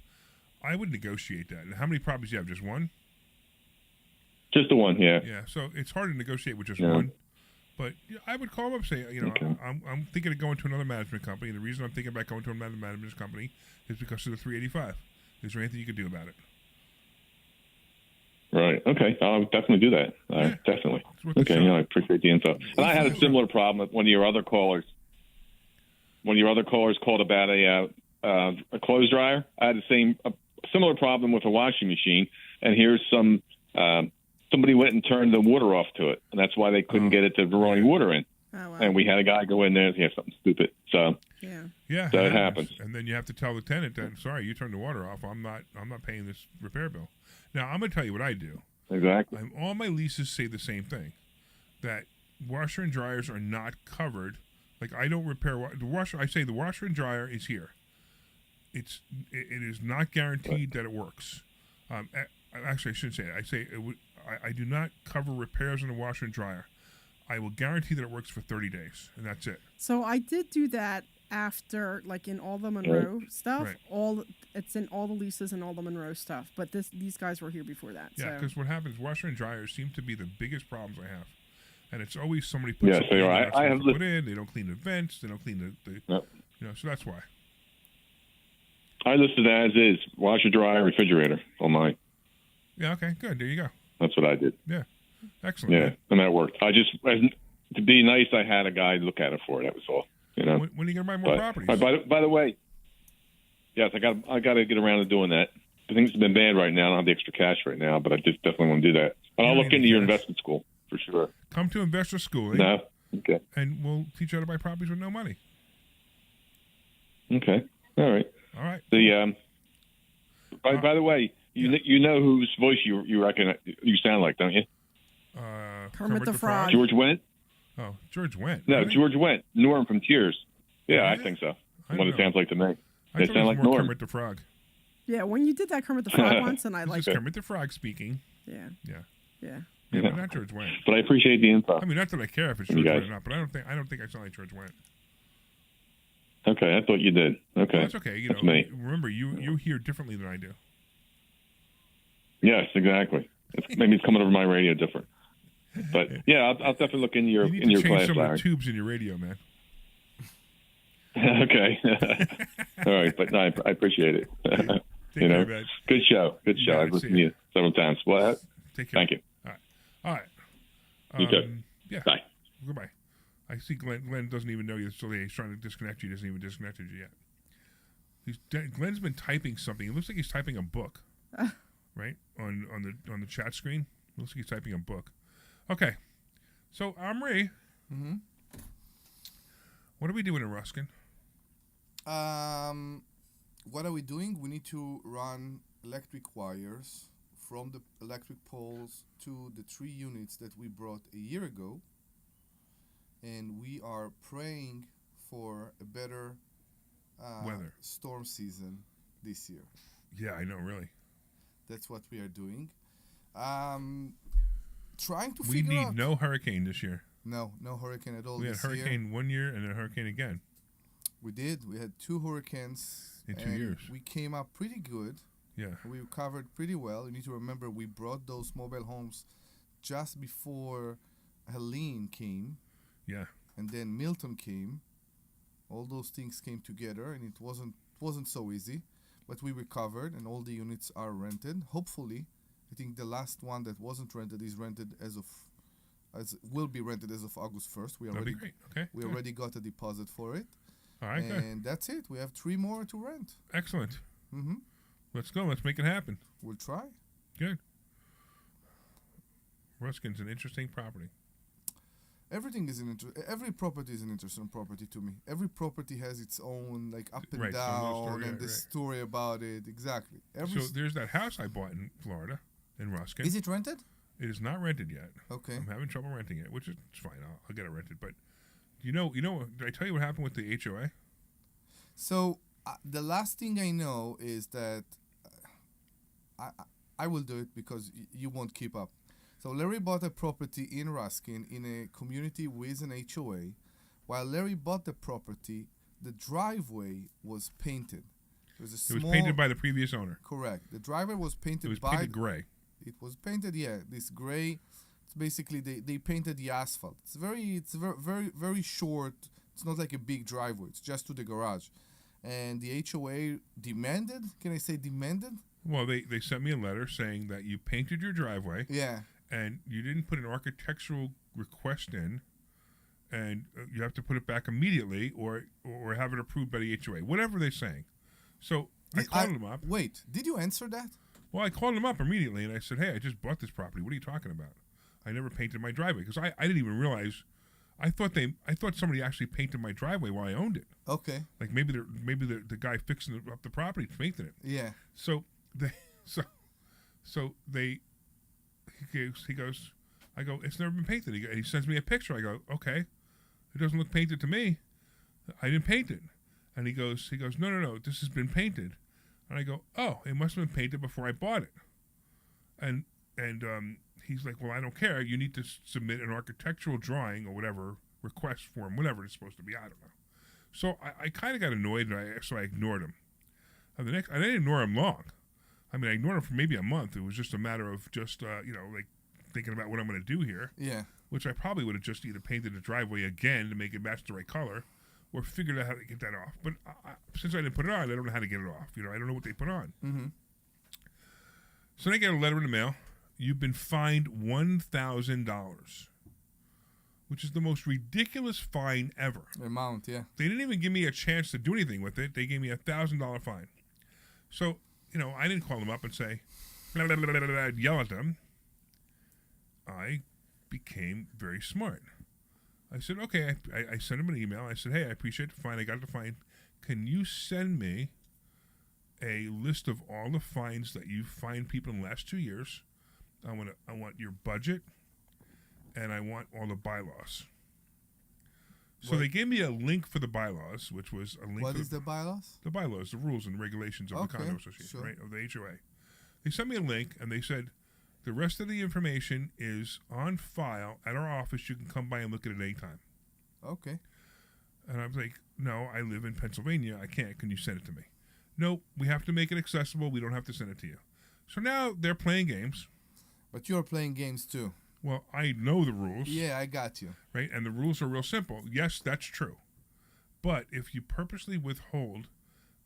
I would negotiate that. And how many properties do you have? Just one? Just the one, yeah. Yeah, so it's hard to negotiate with just one. But I would call them up and say, I'm thinking of going to another management company. And the reason I'm thinking about going to another management company is because of the 385. Is there anything you could do about it? Right. Okay. I'll definitely do that. Definitely. Okay. I appreciate the info. And I had a similar problem with one of your other callers. One of your other callers called about a clothes dryer. I had a similar problem with a washing machine. And here's somebody went and turned the water off to it, and that's why they couldn't get it to running water in. Oh, wow. And we had a guy go in there and he had something stupid. So yeah, so it happens. And then you have to tell the tenant that, sorry, you turned the water off. I'm not paying this repair bill. Now I'm going to tell you what I do. Exactly. All my leases say the same thing, that washer and dryers are not covered. Like I don't repair the washer. I say the washer and dryer is here. It is not guaranteed that it works. Actually, I shouldn't say it. I say I do not cover repairs on the washer and dryer. I will guarantee that it works for 30 days, and that's it. So I did do that after, like in all the Monroe stuff. Right. It's in all the leases and all the Monroe stuff. But these guys were here before that. Yeah, because what happens, washer and dryers seem to be the biggest problems I have. And it's always somebody puts something in. I have put in. They don't clean the vents. They don't clean the so that's why. I listed as is, washer, dryer, refrigerator on mine. Yeah, okay, good. There you go. That's what I did. Yeah, excellent. Yeah, and that worked. I just, to be nice, I had a guy look at it for it. That was all. When are you going to buy more properties? By the way, yes, I got to get around to doing that. Things have been bad right now. I don't have the extra cash right now, but I just definitely want to do that. But I'll look into your investment school for sure. Come to investor schooling. No, okay. And we'll teach you how to buy properties with no money. Okay, all right. All right. By the way, you know whose voice you reckon you sound like, don't you? Kermit the Frog. George Wendt? Oh, George Wendt. No, really? George Wendt. Norm from Tears. Yeah, I think so. What it sounds like to me. They sound like Norm. Kermit the Frog. Yeah, when you did that Kermit the Frog once, and I liked Kermit the Frog speaking. Yeah. Yeah. Yeah. Yeah, but not George Wendt. But I appreciate the info. I mean, not that I care if it's George Wendt or not, but I don't think I sound like George Wendt. Okay, I thought you did. Okay, well, that's okay. That's me. Remember, you hear differently than I do. Yes, exactly. Maybe it's coming over my radio different. But yeah, I'll definitely look in your you need to class, change some Larry. of the tubes in your radio, man. Okay. All right, but no, I appreciate it. Take care, man. Good show. Good show. I've listened to you several times. Well, take care. Thank you. All right. You too. Yeah. Bye. Goodbye. I see Glenn doesn't even know you, so he's trying to disconnect you. He doesn't even disconnected you yet. Glenn's been typing something. It looks like he's typing a book, right on the chat screen. It looks like he's typing a book. Okay, so Omri, what are we doing in Ruskin? What are we doing? We need to run electric wires from the electric poles to the 3 units that we brought a year ago. And we are praying for a better weather storm season this year. Yeah, I know, really. That's what we are doing. Trying to we figure out. We need no hurricane this year. No hurricane at all we this year. We had hurricane 1 year and a hurricane again. We did. We had 2 hurricanes. In 2 years. We came up pretty good. Yeah. We recovered pretty well. You need to remember we brought those mobile homes just before Helene came. Yeah. And then Milton came. All those things came together, and it wasn't so easy. But we recovered, and all the units are rented. Hopefully, I think the last one that wasn't rented is rented will be rented as of August 1st. That'd be great. Okay. We already got a deposit for it. All right. And that's it. We have 3 more to rent. Excellent. Mm-hmm. Let's go. Let's make it happen. We'll try. Good. Ruskin's an interesting property. Everything is every property is an interesting property to me. Every property has its own up and down and the story about it. Exactly. So there's that house I bought in Florida, in Ruskin. Is it rented? It is not rented yet. Okay. I'm having trouble renting it, which is fine. I'll get it rented. But you know, did I tell you what happened with the HOA? So the last thing I know is that I will do it because you won't keep up. So Larry bought a property in Ruskin in a community with an HOA. While Larry bought the property, the driveway was painted. It was painted by the previous owner. Correct. The driveway was painted. It was painted gray. It was painted, this gray. It's basically they painted the asphalt. It's very short. It's not like a big driveway. It's just to the garage. And the HOA demanded. Can I say demanded? Well, they sent me a letter saying that you painted your driveway. Yeah. And you didn't put an architectural request in, and you have to put it back immediately, or have it approved by the HOA. Whatever they're saying. So I called them up. Wait, did you answer that? Well, I called them up immediately, and I said, "Hey, I just bought this property. What are you talking about? I never painted my driveway because I didn't even realize. I thought somebody actually painted my driveway while I owned it. Okay. Like maybe the guy fixing up the property painted it. Yeah. So he goes, I go, it's never been painted. He sends me a picture. I go, okay, it doesn't look painted to me. I didn't paint it. And he goes, no, this has been painted. And I go, oh, it must have been painted before I bought it. And he's like, well, I don't care. You need to submit an architectural drawing or whatever, request form, whatever it's supposed to be. I don't know. So I kind of got annoyed, and so I ignored him. And I didn't ignore him long. I mean, I ignored him for maybe a month. It was just a matter of just, thinking about what I'm going to do here. Yeah. Which I probably would have just either painted the driveway again to make it match the right color or figured out how to get that off. But since I didn't put it on, I don't know how to get it off. I don't know what they put on. Mm-hmm. So they get a letter in the mail. You've been fined $1,000, which is the most ridiculous fine ever. Amount, yeah. They didn't even give me a chance to do anything with it. They gave me a $1,000 fine. So, I didn't call them up and say, blah, blah, blah, blah, blah, yell at them. I became very smart. I said, okay, I sent him an email. I said, hey, I appreciate the fine. I got the fine. Can you send me a list of all the fines that you fined people in the last 2 years? I want your budget, and I want all the bylaws. So they gave me a link for the bylaws, which was a link. What is the bylaws? The bylaws, the rules and regulations of the condo association, sure. right, of the HOA. They sent me a link, and they said, The rest of the information is on file at our office. You can come by and look at it anytime. Okay. And I was like, no, I live in Pennsylvania. I can't. Can you send it to me? Nope. We have to make it accessible. We don't have to send it to you. So now they're playing games. But you're playing games too. Well, I know the rules. Yeah, I got you. Right? And the rules are real simple. Yes, that's true. But if you purposely withhold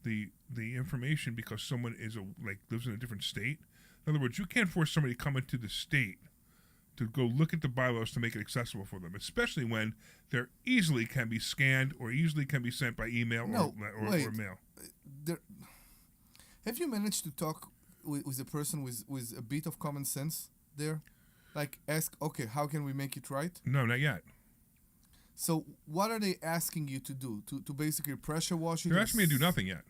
the information because someone lives in a different state, in other words, you can't force somebody to come into the state to go look at the bylaws to make it accessible for them, especially when they're easily can be scanned or easily can be sent by email or mail. Have you managed to talk with a person with a bit of common sense there? Like ask, okay, how can we make it right? No, not yet. So what are they asking you to do? To basically pressure wash it? They're asking me to do nothing yet.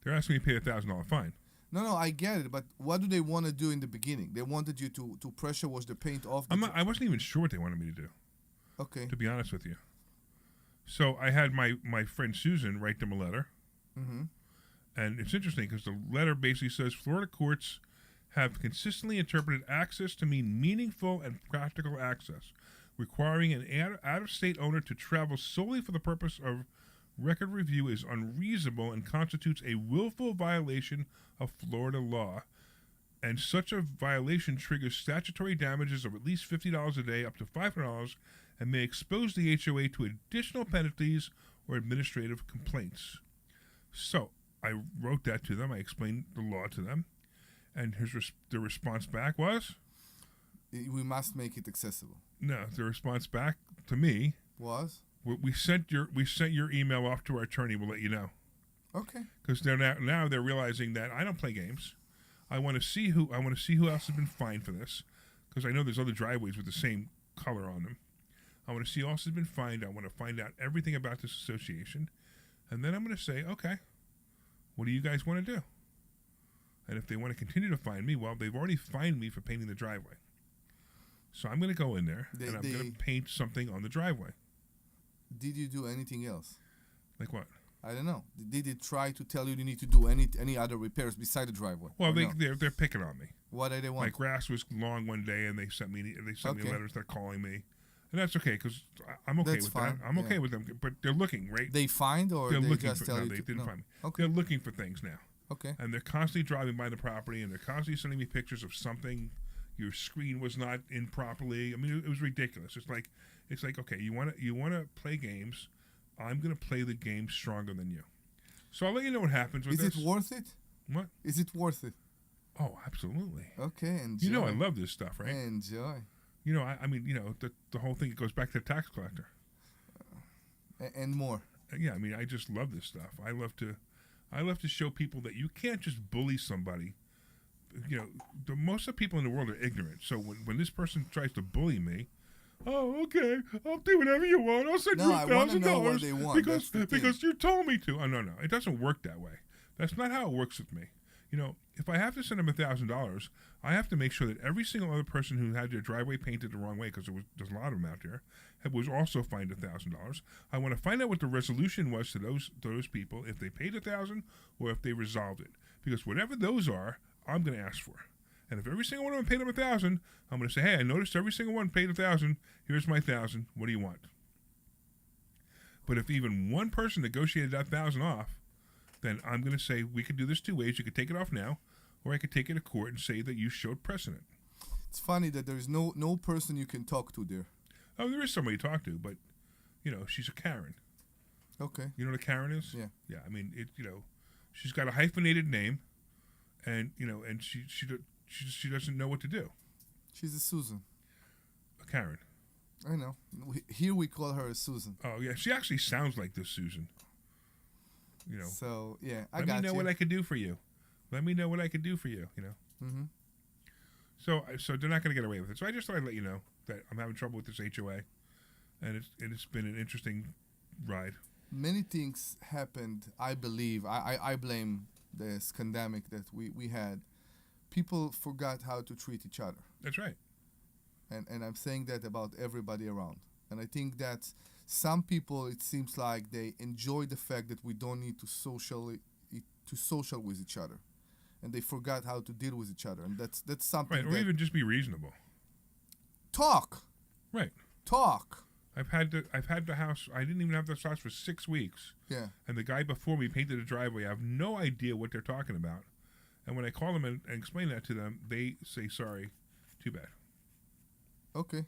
They're asking me to pay a $1,000 fine. No, I get it, but what do they want to do in the beginning? They wanted you to pressure wash the paint off. I wasn't even sure what they wanted me to do. Okay. To be honest with you. So I had my friend Susan write them a letter. Mm-hmm. And it's interesting because the letter basically says Florida courts have consistently interpreted access to mean meaningful and practical access, requiring an out-of-state owner to travel solely for the purpose of record review is unreasonable and constitutes a willful violation of Florida law, and such a violation triggers statutory damages of at least $50 a day up to $500 and may expose the HOA to additional penalties or administrative complaints. So I wrote that to them. I explained the law to them, and the response back was, we must make it accessible. No, the response back to me was, we sent your email off to our attorney. We'll let you know. Okay. Because they're now they're realizing that I don't play games. I want to see who else has been fined for this, because I know there's other driveways with the same color on them. I want to see who else has been fined. I want to find out everything about this association, and then I'm going to say, okay, what do you guys want to do? And if they want to continue to fine me, well, they've already fined me for painting the driveway. So I'm going to go in there and I'm going to paint something on the driveway. Did you do anything else? Like what? I don't know. Did they try to tell you need to do any other repairs beside the driveway? Well, they're picking on me. What do they want? My grass was long one day, and they sent me letters. They're calling me, and that's okay because I'm okay with that. I'm okay with them, but they're looking, right? They find or they're they looking just for, tell no, you they to, didn't no. find me. Okay. They're looking for things now. Okay. And they're constantly driving by the property, and they're constantly sending me pictures of something. Your screen was not in properly. I mean, it was ridiculous. It's like okay, you want to play games. I'm going to play the game stronger than you. So I'll let you know what happens with this. Is it worth it? What? Is it worth it? Oh, absolutely. Okay, enjoy. You know I love this stuff, right? Enjoy. You know, I mean, you know, the whole thing, it goes back to the tax collector. And more. Yeah, I mean, I just love this stuff. I love to show people that you can't just bully somebody. You know, most of the people in the world are ignorant. So when this person tries to bully me, oh, okay, I'll do whatever you want. I'll send you $1,000 because you told me to. Oh, no, it doesn't work that way. That's not how it works with me. You know, if I have to send them $1,000, I have to make sure that every single other person who had their driveway painted the wrong way, because there's a lot of them out there, was also fined $1,000. I want to find out what the resolution was to those people, if they paid $1,000 or if they resolved it, because whatever those are, I'm going to ask for. And if every single one of them paid them $1,000, I'm going to say, hey, I noticed every single one paid $1,000. Here's my $1,000. What do you want? But if even one person negotiated that $1,000 off, then I'm going to say we could do this two ways. You could take it off now, or I could take it to court and say that you showed precedent. It's funny that there's no person you can talk to there. Oh, there is somebody to talk to, but you know, she's a Karen. Okay. You know what a Karen is? Yeah. Yeah. I mean, she's got a hyphenated name, and she doesn't know what to do. She's a Susan. A Karen. I know. Here we call her a Susan. Oh yeah, she actually sounds like this Susan. You know. So yeah, Let me know what I could do for you. Let me know what I could do for you. You know. Mm-hmm. So they're not going to get away with it. So I just thought I'd let you know that I'm having trouble with this HOA, and it's been an interesting ride. Many things happened. I believe I blame this pandemic that we had. People forgot how to treat each other. That's right. And I'm saying that about everybody around. And I think that some people, it seems like they enjoy the fact that we don't need to social with each other. and they forgot how to deal with each other, and that's something. Right, or even just be reasonable. Talk. Right. Talk. I've had the house. I didn't even have this house for 6 weeks. Yeah. And the guy before me painted a driveway. I have no idea what they're talking about. And when I call them and explain that to them, they say sorry. Too bad. Okay.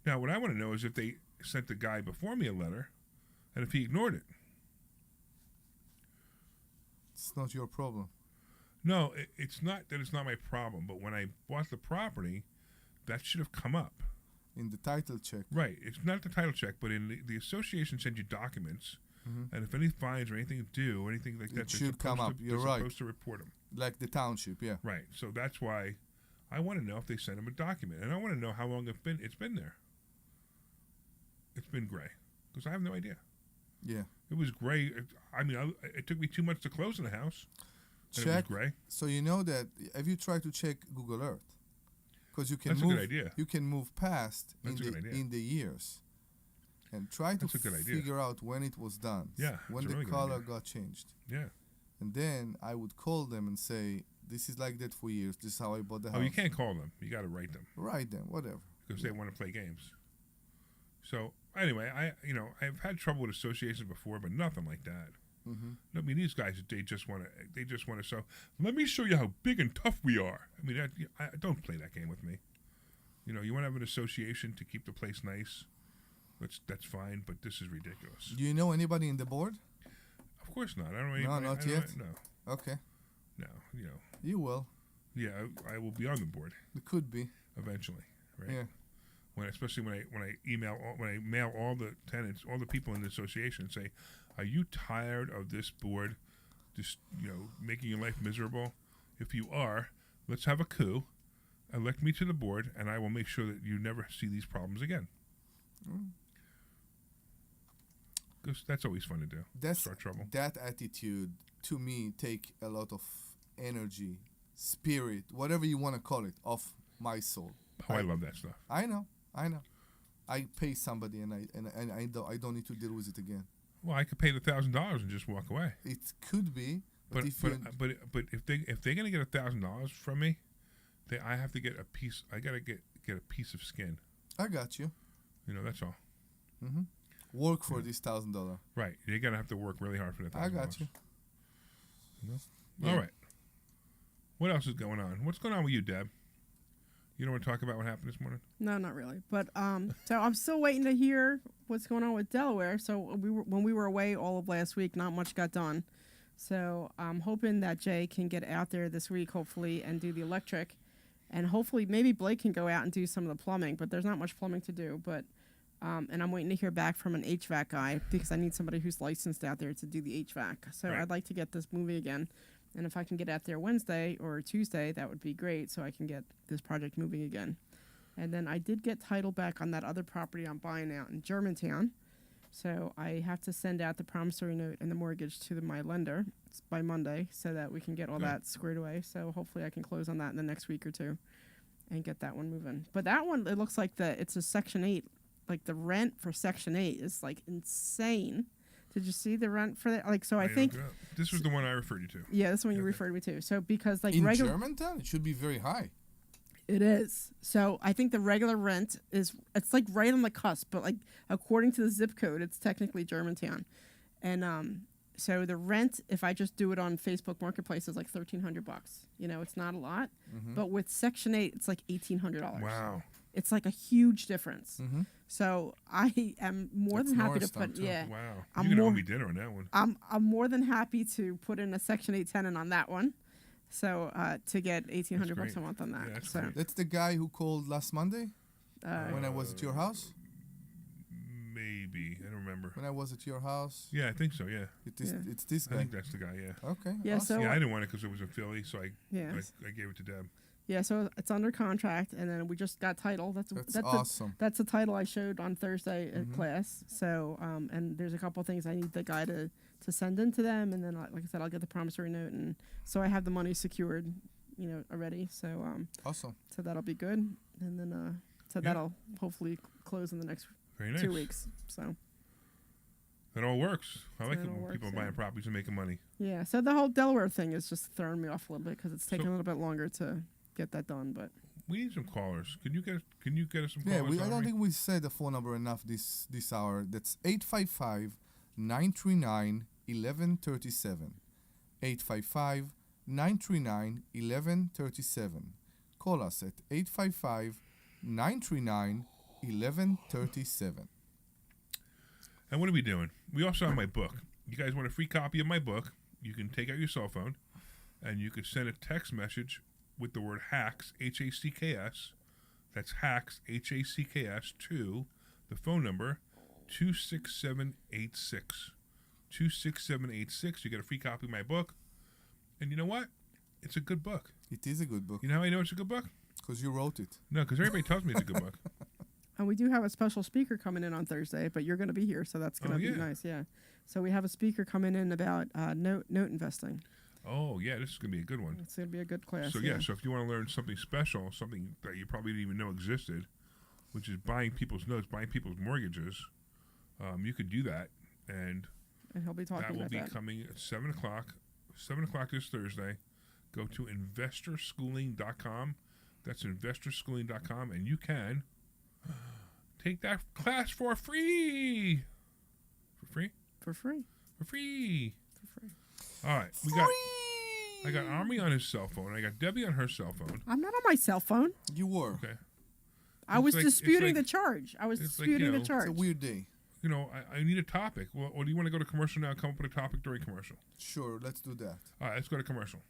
Now, what I want to know is if they sent the guy before me a letter, and if he ignored it. It's not your problem. No, it's not that it's not my problem. But when I bought the property, that should have come up. In the title check. Right. It's not the title check, but in the association sends you documents, and if any fines or anything due, or anything like that, it should come up. You're they're right. supposed to report them. Like the township, yeah. Right. So that's why I want to know if they sent him a document, and I want to know how long it's been there. It's been gray because I have no idea. Yeah. It was gray. It took me 2 months to close in the house. And Check. It was gray. So you know that. Have you tried to check Google Earth? Because you can That's move. a good idea. You can move past in the years, and try to figure out when it was done. Yeah. When the color got changed. Yeah. And then I would call them and say, "This is like that for years. This is how I bought the house." Oh, you can't call them. You got to write them. Write them, whatever. Because they want to play games. So anyway, I've had trouble with associations before, but nothing like that. Mm-hmm. I mean, these guys, they just want to. So let me show you how big and tough we are. I mean, don't play that game with me. You want to have an association to keep the place nice. That's fine, but this is ridiculous. Do you know anybody in the board? Of course not. I don't know anybody. No, not yet. No. Okay. No, You will. Yeah, I will be on the board. It could be eventually, right? Yeah. Especially when I mail all the tenants, all the people in the association, and say, "Are you tired of this board, just making your life miserable? If you are, let's have a coup, elect me to the board, and I will make sure that you never see these problems again." Because that's always fun to do. Start trouble. That attitude to me take a lot of energy, spirit, whatever you want to call it, off my soul. Oh, I love that stuff. I know. I pay somebody and I don't need to deal with it again. Well, I could pay the $1,000 and just walk away. It could be, but if they're gonna get $1,000 from me, I have to get a piece. I gotta get a piece of skin. I got you. That's all. Mm-hmm. Work for this $1,000. Right. You're gonna have to work really hard for that $1,000. I got you. All right. What else is going on? What's going on with you, Deb? You don't want to talk about what happened this morning? No, not really. But so I'm still waiting to hear what's going on with Delaware. So when we were away all of last week, not much got done. So I'm hoping that Jay can get out there this week, hopefully, and do the electric. And hopefully maybe Blake can go out and do some of the plumbing. But there's not much plumbing to do. But and I'm waiting to hear back from an HVAC guy because I need somebody who's licensed out there to do the HVAC. So Right. I'd like to get this moving again. And if I can get out there Wednesday or Tuesday, that would be great so I can get this project moving again. And then I did get title back on that other property I'm buying out in Germantown. So I have to send out the promissory note and the mortgage to my lender by Monday so that we can get all that squared away. So hopefully I can close on that in the next week or two and get that one moving. But that one, it looks like it's a Section 8. Like the rent for Section 8 is like insane. Did you see the rent for that? Like, so I think this was the one I referred you to. Yeah, this one you referred me to. So because like in Germantown, it should be very high. It is. So I think the regular rent it's like right on the cusp, but like according to the zip code, it's technically Germantown, and so the rent if I just do it on Facebook Marketplace is like $1,300. It's not a lot, but with Section 8, it's like $1,800. Wow. It's like a huge difference. So I am more than happy to put. Yeah. Wow. I'm You're gonna more, owe me dinner on that one. I'm more than happy to put in a Section 8 tenant on that one. So to get $1,800 a month on that. Yeah, that's the guy who called last Monday when I was at your house. Maybe I don't remember. When I was at your house. Yeah, I think so. Yeah. It's this guy. I think that's the guy. Yeah. Okay. Yeah. Awesome. So I didn't want it because it was in Philly, so I gave it to Deb. Yeah, so it's under contract, and then we just got title. That's awesome. That's the title I showed on Thursday at class. So, and there's a couple things I need the guy to send in to them, and then, like I said, I'll get the promissory note, and so I have the money secured, already. So, awesome. So that'll be good, and then that'll hopefully close in the next 2 weeks. So It all works. I like It it all when works, people are yeah. buying properties and making money. Yeah, so the whole Delaware thing is just throwing me off a little bit because it's taking a little bit longer to get that done. But we need some callers. Can you get us some Yeah, callers? I don't think we said the phone number enough this hour. That's 855-939-1137. 855-939-1137. Call us at 855-939-1137. And what are we doing? We also have my book. You guys want a free copy of my book? You can take out your cell phone, and you could send a text message with the word HACKS, H-A-C-K-S. That's HACKS, H-A-C-K-S, to the phone number 26786. 26786. You get a free copy of my book. And you know what? It's a good book. It is a good book. You know how I know it's a good book? Because you wrote it. No, because everybody tells me it's a good book. and we do have a special speaker coming in on Thursday, but you're going to be here, so that's going to be nice. Yeah. So we have a speaker coming in about note investing. Oh, yeah, this is going to be a good one. It's going to be a good class. So, so if you want to learn something special, something that you probably didn't even know existed, which is buying people's notes, buying people's mortgages, you could do that. And he'll be talking about that. That will be coming at 7 o'clock. 7 o'clock this Thursday. Go to investorschooling.com. That's investorschooling.com, and you can take that class for free. For free? For free. For free. For free. All right. I got Omri on his cell phone. I got Debbie on her cell phone. I'm not on my cell phone. You were. Okay. I was disputing the charge. I was disputing the charge. It's a weird day. You know, I need a topic. Well, or do you want to go to commercial now and come up with a topic during commercial? Sure, let's do that. All right, let's go to commercial.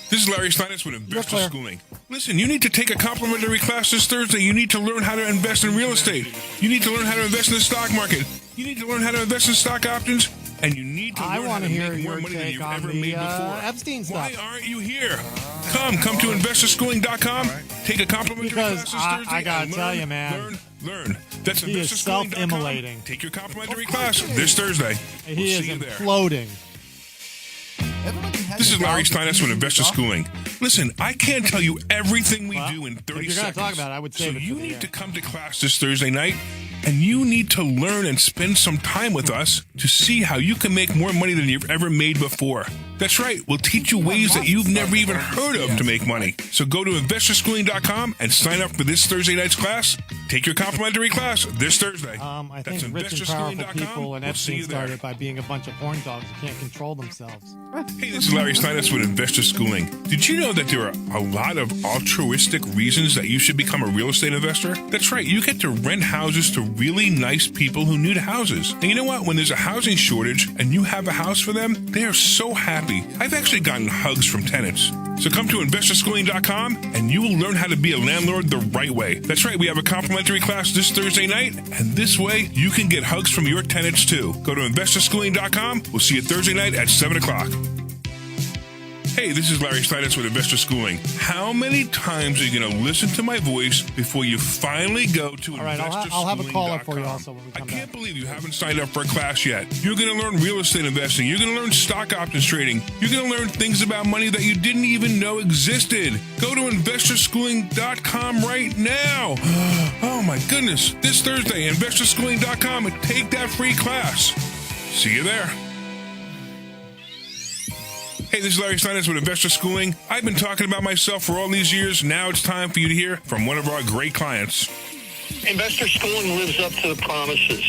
This is Larry Steinhouse with Investor Schooling. Listen, you need to take a complimentary class this Thursday. You need to learn how to invest in real estate. You need to learn how to invest in the stock market. You need to learn how to invest in stock options. And you need to learn how to make more money than you've ever made before. Epstein stuff. Why aren't you here? Come to investorschooling.com. Take a complimentary class this Thursday. I gotta tell you, man. Learn. That's he is self-immolating. Take your complimentary class this Thursday. He is imploding. This is Larry Steinhouse with Investor Schooling. Listen, I can't tell you everything we do in 30 seconds. If you're going to talk about it, I would say so you need to come to class this Thursday night, and you need to learn and spend some time with us to see how you can make more money than you've ever made before. That's right. We'll teach you ways that you've never even heard of to make money. So go to investorschooling.com and sign up for this Thursday night's class. Take your complimentary class this Thursday. I think rich and powerful people and Epstein started by being a bunch of horn dogs who can't control themselves. Hey, this is Larry Steinhouse with Investor Schooling. Did you know that there are a lot of altruistic reasons that you should become a real estate investor? That's right. You get to rent houses to really nice people who need houses. And you know what? When there's a housing shortage and you have a house for them, they are so happy. I've actually gotten hugs from tenants. So come to investorschooling.com and you will learn how to be a landlord the right way. That's right. We have a complimentary class this Thursday night, and this way you can get hugs from your tenants too. Go to investorschooling.com. We'll see you Thursday night at 7 o'clock. Hey, this is Larry Steinhouse with Investor Schooling. How many times are you going to listen to my voice before you finally go to investorschooling.com? All right, I'll have a caller for you also when we come back. I can't believe you haven't signed up for a class yet. You're going to learn real estate investing. You're going to learn stock options trading. You're going to learn things about money that you didn't even know existed. Go to investorschooling.com right now. Oh my goodness. This Thursday, investorschooling.com, and take that free class. See you there. Hey, this is Larry Steinhouse with Investor Schooling. I've been talking about myself for all these years. Now it's time for you to hear from one of our great clients. Investor Schooling lives up to the promises.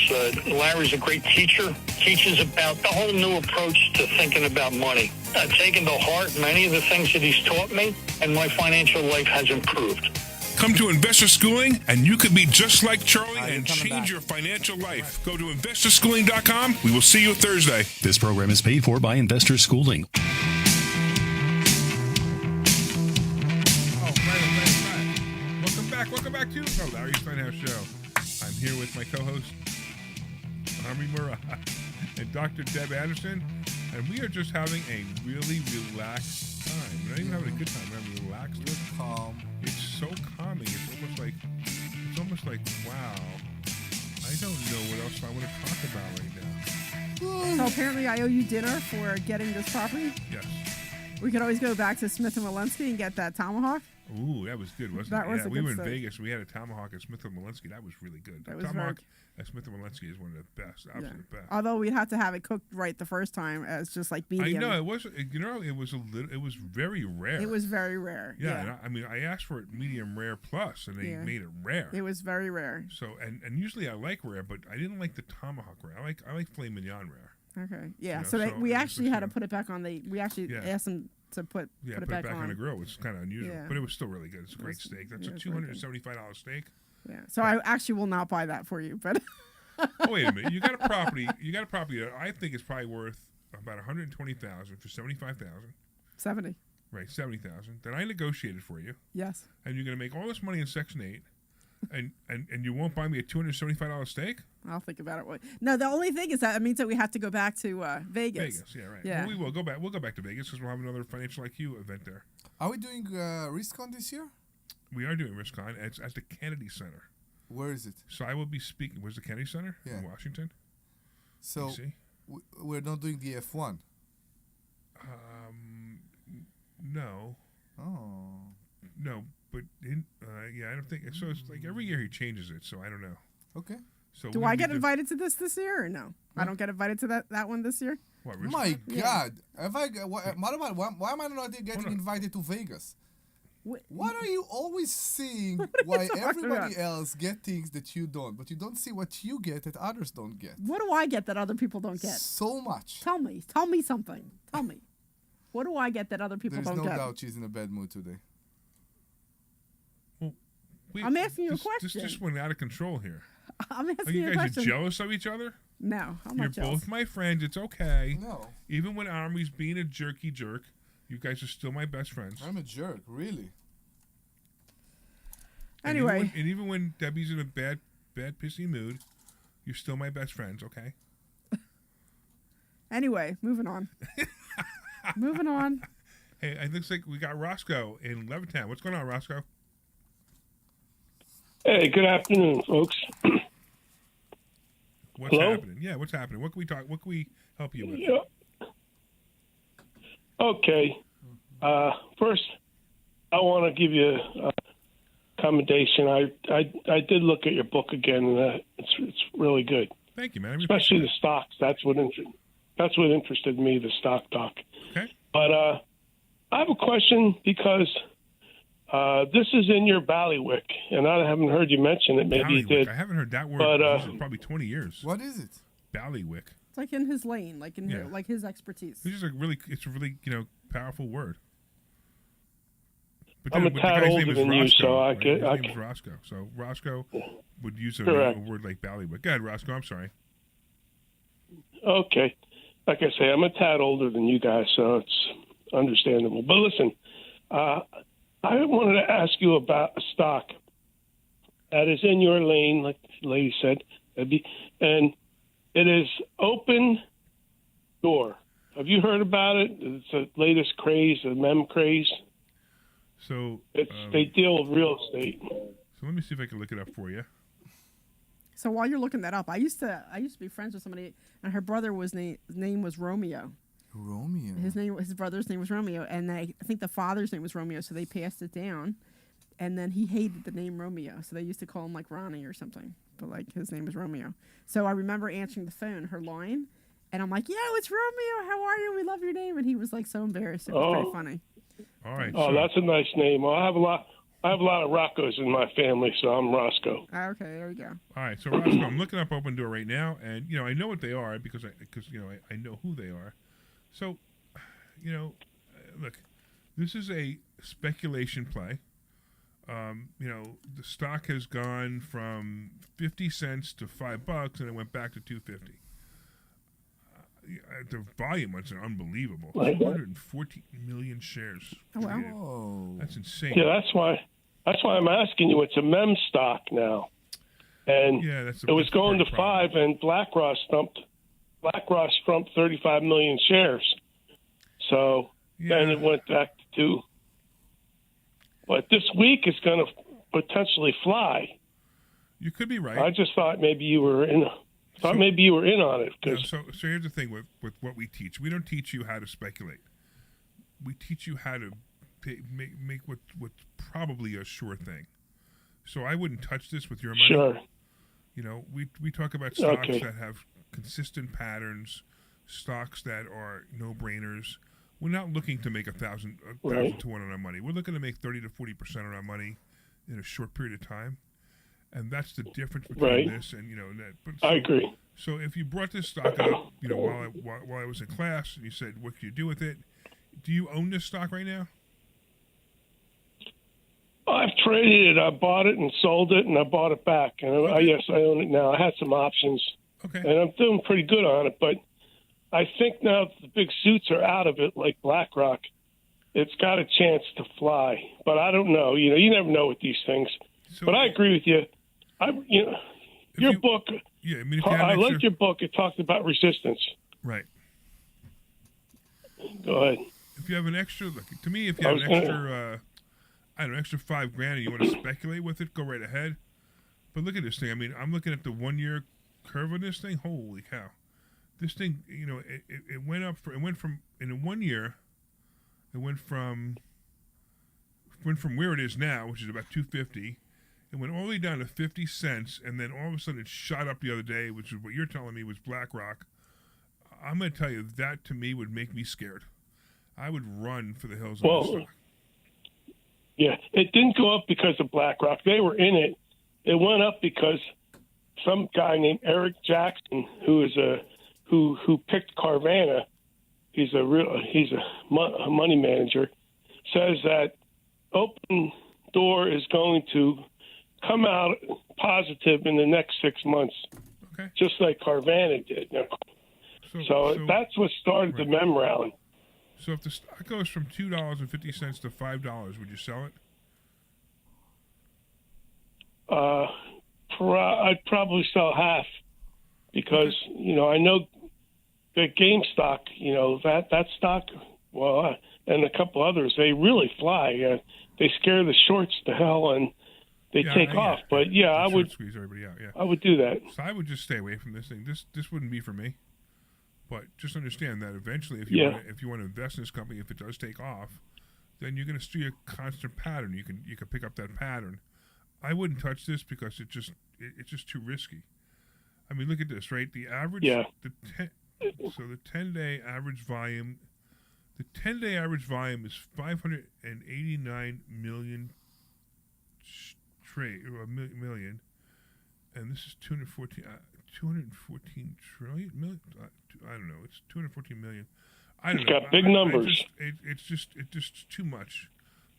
Larry's a great teacher, teaches about the whole new approach to thinking about money. I've taken to heart many of the things that he's taught me, and my financial life has improved. Come to Investor Schooling, and you could be just like Charlie and change your financial life. Go to investorschooling.com. We will see you Thursday. This program is paid for by Investor Schooling. Welcome back to the Larry Steinhouse Show. I'm here with my co-host, Omri Morad and Dr. Deb Anderson, and we are just having a really relaxed time. We're not even having a good time. We're having a relaxed time. Calm. It's so calming. It's almost like, wow, I don't know what else I want to talk about right now. So apparently I owe you dinner for getting this property? Yes. We could always go back to Smith and Walensky and get that tomahawk. Ooh, that was good, wasn't That it? was Yeah, a we good were in steak. Vegas. We had a tomahawk at Smith and Walensky. That was really good. The That was tomahawk at Smith and Walensky is one of the best. Absolute best. Although we'd have to have it cooked right the first time, as just like medium. I know it was. You know, it was a little. It was very rare. It was very rare. Yeah, and I mean, I asked for it medium rare plus, and they made it rare. It was very rare. So, and usually I like rare, but I didn't like the tomahawk rare. I like filet mignon rare. Okay. Yeah. You know, so we it was actually just, had to put it back on the. We actually asked them to put it back on the grill, which is kind of unusual, Yeah. but it was still really good. It's a great steak. That's a $275 steak. Yeah. So I actually will not buy that for you, but. Oh, wait a minute! You got a property. You got a property that I think is probably worth about $120,000 for $75,000. 70. Right, 70,000. That I negotiated for you. Yes. And you're going to make all this money in Section 8, and you won't buy me a $275 steak? I'll think about it. No, the only thing is that it means that we have to go back to Vegas. Vegas, yeah, right. Yeah. Well, we will go back. We'll go back to Vegas because we'll have another Financial IQ event there. Are we doing RISCON this year? We are doing RISCON. It's at the Kennedy Center. Where is it? So I will be speaking. Where's the Kennedy Center? Yeah. In Washington. So we're not doing the F1. No. Oh. No, but I don't think so. It's like every year he changes it, so I don't know. Okay. So do I get invited to this year or no? What? I don't get invited to that one this year. What? My God! Why am I not getting invited to Vegas? What are you always seeing? Why everybody else get things that you don't, but you don't see what you get that others don't get? What do I get that other people don't get? So much. Tell me something. Tell me. What do I get that other people don't get? There's no doubt she's in a bad mood today. Well, I'm asking you a question. This just went out of control here. I'm asking you you a guys question. Are jealous of each other? No, I'm You're not jealous. both my friends. It's okay. No. Even when Omri's being a jerky jerk, you guys are still my best friends. I'm a jerk, really. Anyway. And even when Debbie's in a bad, pissy mood, you're still my best friends, okay? Anyway, moving on. Moving on. Hey, it looks like we got Roscoe in Levittown. What's going on, Roscoe? Hey, good afternoon, folks. What's Hello? happening? Yeah, what's happening? What can we help you with? Yeah. Okay. First, I want to give you a commendation. I did look at your book again, and it's really good. Thank you, man. Especially the stocks. That's what interested me, the stock talk. Okay. But I have a question because this is in your Ballywick, and I haven't heard you mention it. Maybe you did. I haven't heard that word But, this is probably 20 years. What is it? Ballywick. It's like in his lane, like in like his expertise. It's a really powerful word. But I'm a tad older than you, so I could. His name is Roscoe. So Roscoe would use a word like Ballywick. Go ahead, Roscoe. I'm sorry. Okay. Like I say, I'm a tad older than you guys, so it's understandable. But listen, I wanted to ask you about a stock that is in your lane, like the lady said, and it is Open Door. Have you heard about it? It's the latest craze, the mem craze. So they deal with real estate. So let me see if I can look it up for you. So while you're looking that up, I used to be friends with somebody, and her brother his name was Romeo. Romeo. His brother's name was Romeo, and I think the father's name was Romeo, so they passed it down. And then he hated the name Romeo, so they used to call him like Ronnie or something. But like his name was Romeo. So I remember answering the phone, her line, and I'm like, "Yo, it's Romeo. How are you? We love your name." And he was like so embarrassed. It was pretty funny. All right. Oh, that's a nice name. Well, I have a lot of Roccos in my family, so I'm Roscoe. Okay, there we go. All right, so Roscoe, I'm looking up Open Door right now, and I know what they are because I know who they are. So, look, this is a speculation play. The stock has gone from 50 cents to $5, and it went back to $2.50. The volume was unbelievable. 214 million shares. Oh, wow. That's insane. Yeah, that's why I'm asking you. It's a mem stock now, and it was going to 5, and BlackRock stumped 35 million shares. So then it went back to 2. But this week it's going to potentially fly. You could be right. I just thought maybe you were in. Maybe you were in on it. So here's the thing with what we teach. We don't teach you how to speculate. we teach you how to make what's probably a sure thing. So I wouldn't touch this with your money. Sure. You know, we talk about stocks that have consistent patterns, stocks that are no-brainers. We're not looking to make 1,000 to 1 on our money. We're looking to make 30 to 40% on our money in a short period of time, and that's the difference between this and that. But I agree. So if you brought this stock up, while I was in class, and you said, "What can you do with it?" Do you own this stock right now? I've traded it. I bought it and sold it, and I bought it back. And yes, I own it now. I had some options, and I'm doing pretty good on it. But I think now that the big suits are out of it, like BlackRock, it's got a chance to fly. But I don't know. You never know with these things. So, but I agree with you. Your book. Yeah, I mean, I liked your book. It talked about resistance. Right. Go ahead. If you have an extra, to me, if you have an extra, extra $5,000 and you want to speculate with it, go right ahead. But look at this thing. I mean, I'm looking at the 1 year curve of this thing. Holy cow! This thing, it went up. It went from in 1 year. It went from where it is now, which is about 250. It went all the way down to 50 cents, and then all of a sudden it shot up the other day, which is what you're telling me was BlackRock. I'm going to tell you, that to me would make me scared. I would run for the hills on this stock. Yeah, it didn't go up because of BlackRock. They were in it. It went up because some guy named Eric Jackson, who picked Carvana, he's a money manager, says that Open Door is going to come out positive in the next 6 months, just like Carvana did. So that's what started the mem rally. So if the stock goes from $2.50 to $5, would you sell it? I'd probably sell half because I know the GameStop, that stock, and a couple others, they really fly. They scare the shorts to hell and they take off. But I would squeeze everybody out. Yeah, I would do that. So I would just stay away from this thing. This wouldn't be for me. But just understand that eventually, if you want to invest in this company, if it does take off, then you're going to see a constant pattern. You can pick up that pattern. I wouldn't touch this because it's just too risky. I mean, look at this, right? The average, the 10-day average volume, is 589 million million, and this is 214 trillion million. I don't know. It's 214 million. I don't know. It's got big numbers. It's just too much.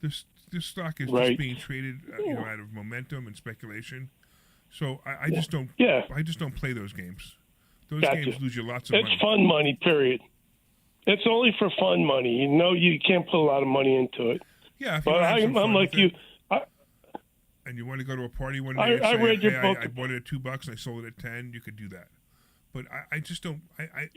This stock is just being traded, out of momentum and speculation. So I just don't. Yeah. I just don't play those games. Those games lose you lots of money. It's fun money. Period. It's only for fun money. You can't put a lot of money into it. Yeah, but I'm like you. And you want to go to a party one day and say, I read your book. I bought it at $2 and I sold it at 10. You could do that. But I just don't. I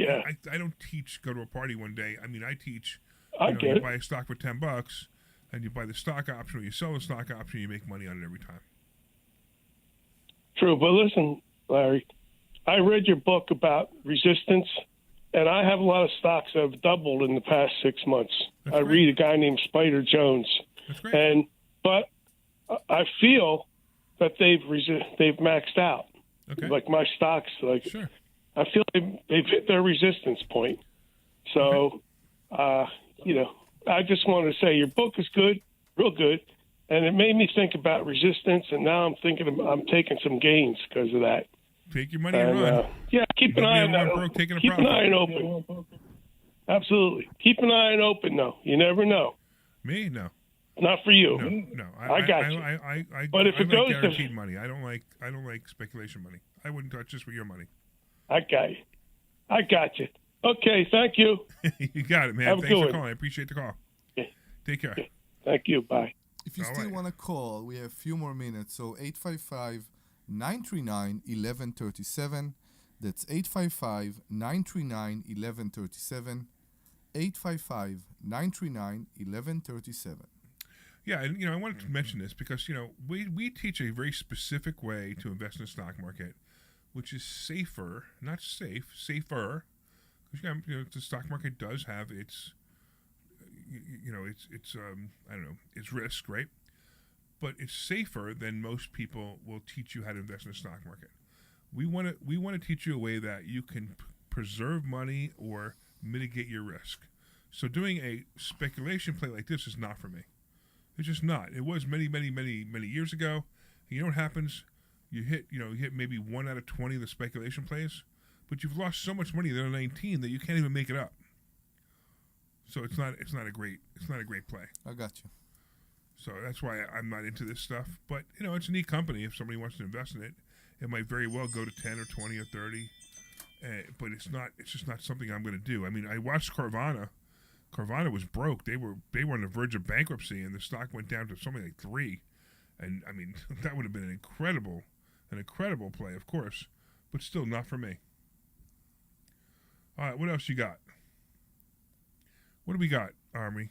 don't teach go to a party one day. I mean, I teach. You buy a stock for $10, and you buy the stock option, or you sell the stock option, you make money on it every time. True, but listen, Larry, I read your book about resistance, and I have a lot of stocks that have doubled in the past 6 months. I read a guy named Spider Jones, but I feel that they've maxed out. Okay. Like my stocks, I feel they've hit their resistance point. So, I just wanted to say your book is good, real good, and it made me think about resistance. And now I'm thinking I'm taking some gains because of that. Take your money and run. Keep an eye on that. Keep an eye open. Absolutely. Keep an eye open, though. You never know. Me? No. Not for you. No. I got you. But if it goes to guaranteed money, I don't like speculation money. I wouldn't touch this with your money. I got you. Okay, thank you. You got it, man. Have Thanks for calling. I appreciate the call. Okay. Take care. Okay. Thank you. Bye. If you still want to call, we have a few more minutes. So 855-939-1137. That's 855-939-1137. 855-939-1137. Yeah, and I wanted to mention this because we teach a very specific way to invest in the stock market, which is safer, not safe, safer. Because the stock market does have its it's I don't know, it's risk, right? But it's safer than most people will teach you how to invest in the stock market. We want to teach you a way that you can preserve money or mitigate your risk. So doing a speculation play like this is not for me. It's just not. It was many years ago. And you know what happens? You hit maybe 1 out of 20 of the speculation plays, but you've lost so much money in the other 19 that you can't even make it up. So it's not a great play. I got you. So that's why I'm not into this stuff. But it's a neat company. If somebody wants to invest in it, it might very well go to 10 or 20 or 30. But it's just not something I'm going to do. I mean, I watched Carvana. Carvana was broke. They were on the verge of bankruptcy, and the stock went down to something like 3. And I mean, that would have been an incredible play, of course, but still not for me. All right, what else you got? What do we got, Omri?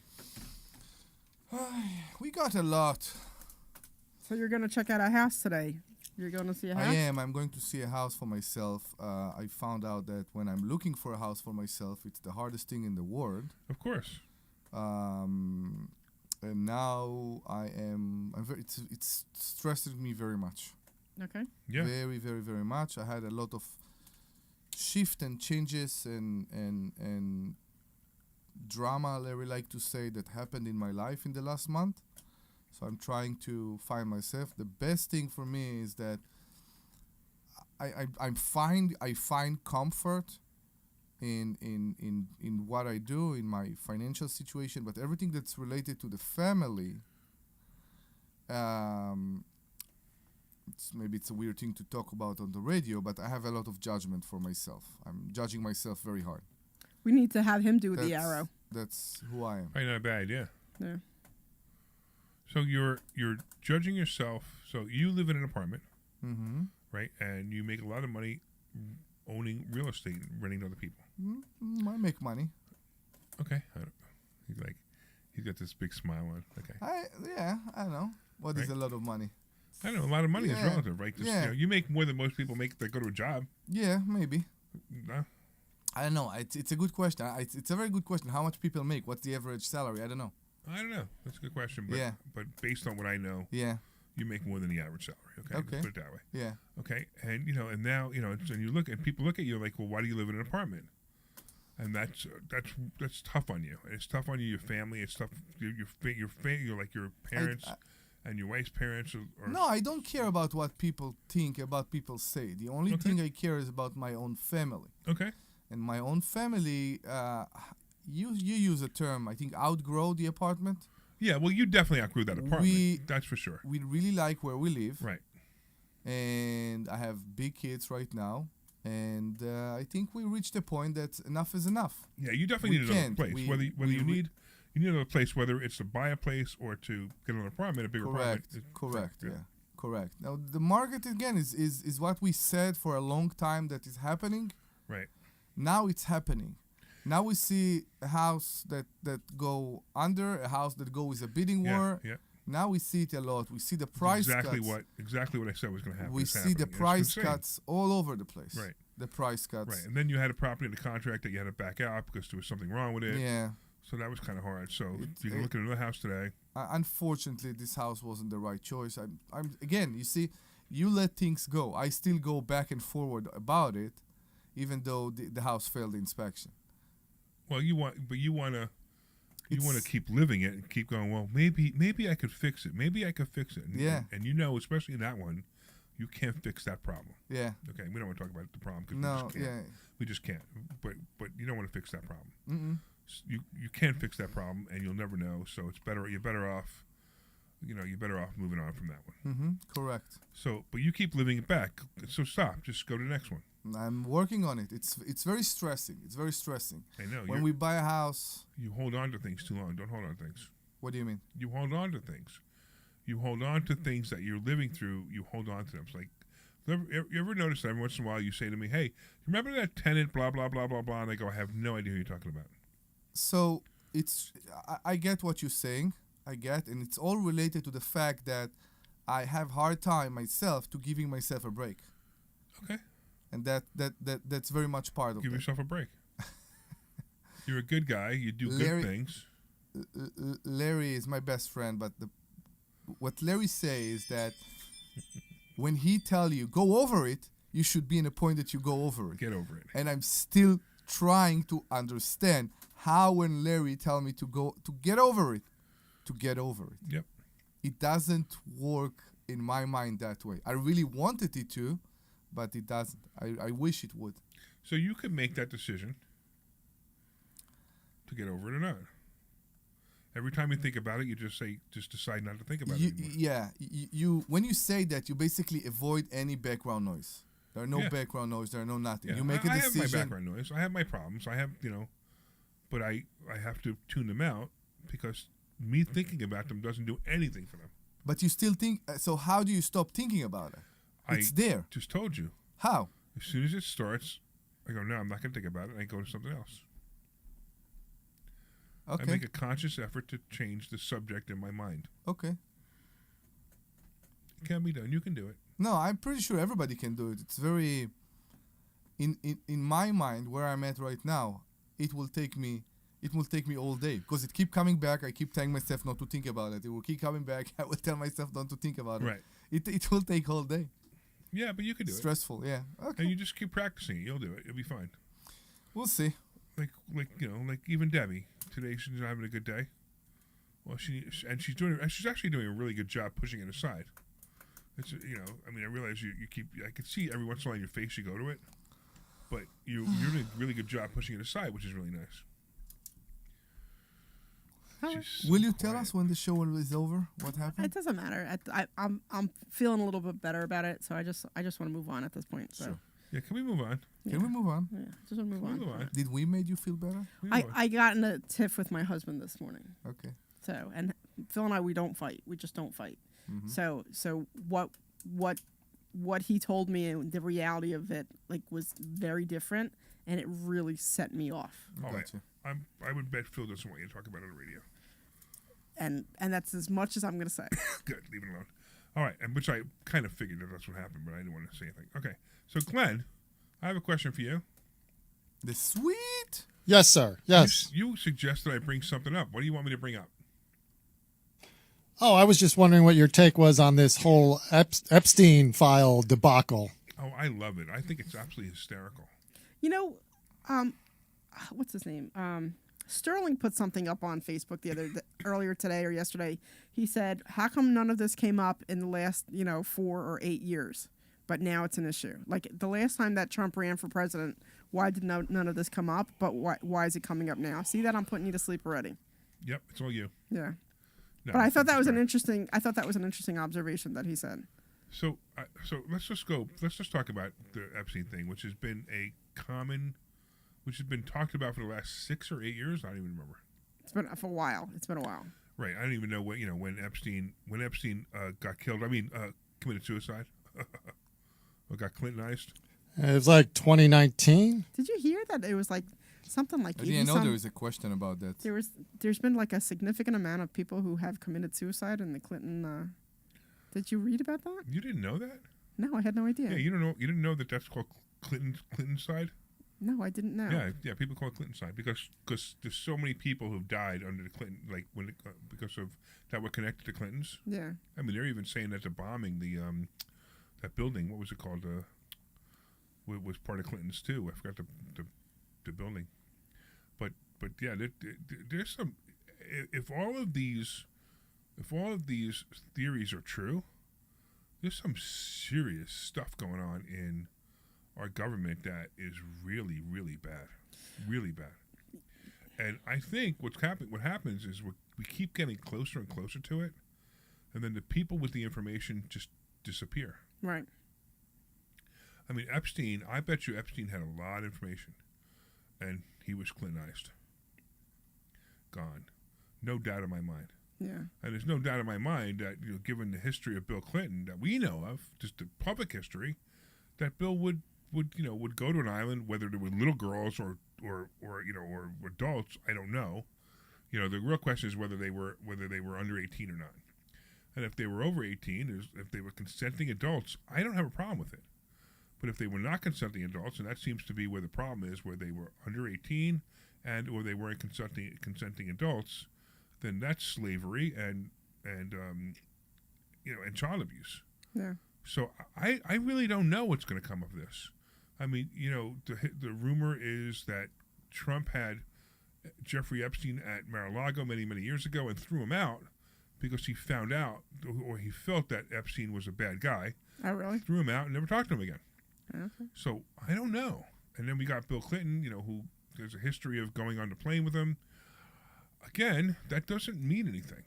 We got a lot. So you're going to check out a house today? You're going to see a house? I am. I'm going to see a house for myself. I found out that when I'm looking for a house for myself, it's the hardest thing in the world. Of course. And now it's stressing me very much. Okay. Yeah. Very, very, very much. I had a lot of shift and changes and drama, Larry like to say, that happened in my life in the last month. So I'm trying to find myself. The best thing for me is that I find comfort in what I do, in my financial situation, but everything that's related to the family, maybe it's a weird thing to talk about on the radio, but I have a lot of judgment for myself. I'm judging myself very hard. We need to have him do the arrow. That's who I am. Right, not a bad idea. Yeah. So you're judging yourself. So you live in an apartment, right? And you make a lot of money owning real estate and renting to other people. I make money. Okay. He's got this big smile on. Okay. I know. What is a lot of money? I know, a lot of money is relative, right? Just, you make more than most people make that go to a job. Yeah, maybe. No? I don't know. It's a good question. It's a very good question. How much people make? What's the average salary? I don't know. That's a good question. But, but based on what I know, you make more than the average salary. Okay. Let's put it that way. Yeah. Okay. And and now and you look and people look at you like, well, why do you live in an apartment? And that's tough on you. And it's tough on you, your family. It's tough. You're like your parents and your wife's parents. Or no, I don't care about what people think, about people say. The only thing I care is about my own family. Okay. And my own family, you use a term, I think, outgrow the apartment. Yeah, well, you definitely outgrew that apartment. That's for sure. We really like where we live. Right. And I have big kids right now. And I think we reached a point that enough is enough. Yeah, you definitely need another place. Whether you need another place, whether it's to buy a place or to get another apartment, a bigger apartment. Correct. Now, the market, again, is what we said for a long time that is happening. Right. Now it's happening. Now we see a house that go under, a house that go with a bidding war. Yeah. Now we see it a lot. We see the price cuts. Exactly what I said was going to happen. We see the price cuts all over the place. Right. The price cuts. Right. And then you had a property in the contract that you had to back out because there was something wrong with it. Yeah. So that was kind of hard. So you can look at another house today. Unfortunately, this house wasn't the right choice. I'm again, you see, you let things go. I still go back and forward about it, even though the house failed the inspection. Well, you want to keep living it and keep going. Well, maybe I could fix it. Maybe I could fix it. And especially in that one, you can't fix that problem. Yeah. Okay. We don't want to talk about the problem because we just can't. But you don't want to fix that problem. Mm-mm. You can't fix that problem, and you'll never know. So you're better off. You're better off moving on from that one. Mm-hmm. Correct. So, but you keep living it back. So stop. Just go to the next one. I'm working on it. It's very stressing. It's very stressing. I know. When we buy a house, you hold on to things too long. Don't hold on to things. What do you mean? You hold on to things. You hold on to things that you're living through. You hold on to them. It's like, you ever notice that every once in a while you say to me, "Hey, remember that tenant? Blah blah blah blah blah." And I go, "I have no idea who you're talking about." So I get what you're saying. And it's all related to the fact that I have hard time myself to giving myself a break. Okay. And that's very much part of it. Give yourself a break. You're a good guy. You do good things. Larry is my best friend, but what Larry says is that when he tell you go over it, you should be in a point that you go over it. Get over it. And I'm still trying to understand how when Larry tell me to get over it. Yep. It doesn't work in my mind that way. I really wanted it to, but it doesn't. I wish it would. So you could make that decision to get over it or not. Every time you think about it, you just decide not to think about it anymore. Yeah. You when you say that, you basically avoid any background noise. There are no background noise. There are no nothing. Yeah. You make a decision. I have my background noise. I have my problems. I have, but I have to tune them out because me thinking about them doesn't do anything for them. But you still think. So how do you stop thinking about it? It's there. Just told you. How? As soon as it starts, I go, no, I'm not going to think about it. I go to something else. Okay. I make a conscious effort to change the subject in my mind. Okay. It can be done. You can do it. No, I'm pretty sure everybody can do it. It's very, in my mind, where I'm at right now, it will take me all day because it keep coming back. I keep telling myself not to think about it. It will keep coming back. I will tell myself not to think about it. Right. It will take all day. Yeah, but you can do Stressful, yeah. Okay. And you just keep practicing it. You'll do it. You'll be fine. We'll see. Like even Debbie today, she's not having a good day. Well, she's actually doing a really good job pushing it aside. It's I realize I could see every once in a while in your face you go to it, but you're doing a really good job pushing it aside, which is really nice. Will you tell us when the show is over? What happened? It doesn't matter. I'm feeling a little bit better about it, so I just want to move on at this point. So. Sure. Yeah, can we move on? Yeah. Can we move on? Yeah, just want to move on. Did we made you feel better? I got in a tiff with my husband this morning. Okay. So, and Phil and I, we don't fight. We just don't fight. Mm-hmm. So what he told me and the reality of it was very different, and it really set me off. Gotcha. I would bet Phil doesn't want you to talk about it on the radio. And that's as much as I'm going to say. Good, leave it alone. All right, and which I kind of figured that's what happened, but I didn't want to say anything. Okay, so Glenn, I have a question for you. The sweet. Yes, sir. Yes. You suggested I bring something up. What do you want me to bring up? Oh, I was just wondering what your take was on this whole Epstein file debacle. Oh, I love it. I think it's absolutely hysterical. What's his name? Sterling put something up on Facebook earlier today or yesterday. He said, "How come none of this came up in the last 4 or 8 years, but now it's an issue? Like the last time that Trump ran for president, why did none of this come up? But why is it coming up now? See that I'm putting you to sleep already." Yep, it's all you. Yeah. No, but I thought that was an interesting observation that he said. So let's just talk about the Epstein thing, which has been talked about for the last 6 or 8 years. I don't even remember. It's been for a while. It's been a while. Right. I don't even know when Epstein got killed. Committed suicide or got Clintonized. It was like 2019. Did you hear that it was like something like? I didn't know there was a question about that. There's been like a significant amount of people who have committed suicide in the Clinton. Did you read about that? You didn't know that? No, I had no idea. Yeah, you didn't know that that's called Clinton side? No, I didn't know. Yeah, people call it Clinton side because there's so many people who've died under the Clinton, because of that were connected to Clintons. Yeah. I mean, they're even saying that the bombing that building, what was it called? Was part of Clinton's too. I forgot the building. But yeah, there's some. If all of these theories are true, there's some serious stuff going on in our government that is really, really bad, really bad. And I think what happens is we keep getting closer and closer to it, and then the people with the information just disappear. Right. I mean, I bet you Epstein had a lot of information, and he was Clintonized. Gone. No doubt in my mind. Yeah. And there's no doubt in my mind that, given the history of Bill Clinton that we know of, just the public history, that Bill would go to an island, whether there were little girls or adults, I don't know. The real question is whether they were under 18 or not. And if they were over 18, if they were consenting adults, I don't have a problem with it. But if they were not consenting adults, and that seems to be where the problem is, where they were under 18 or they weren't consenting adults, then that's slavery and and child abuse. Yeah. So I really don't know what's going to come of this. I mean, the rumor is that Trump had Jeffrey Epstein at Mar-a-Lago many, many years ago and threw him out because he found out, or he felt that Epstein was a bad guy. Oh, really? Threw him out and never talked to him again. Okay. So I don't know. And then we got Bill Clinton, who there's a history of going on the plane with him. Again, that doesn't mean anything.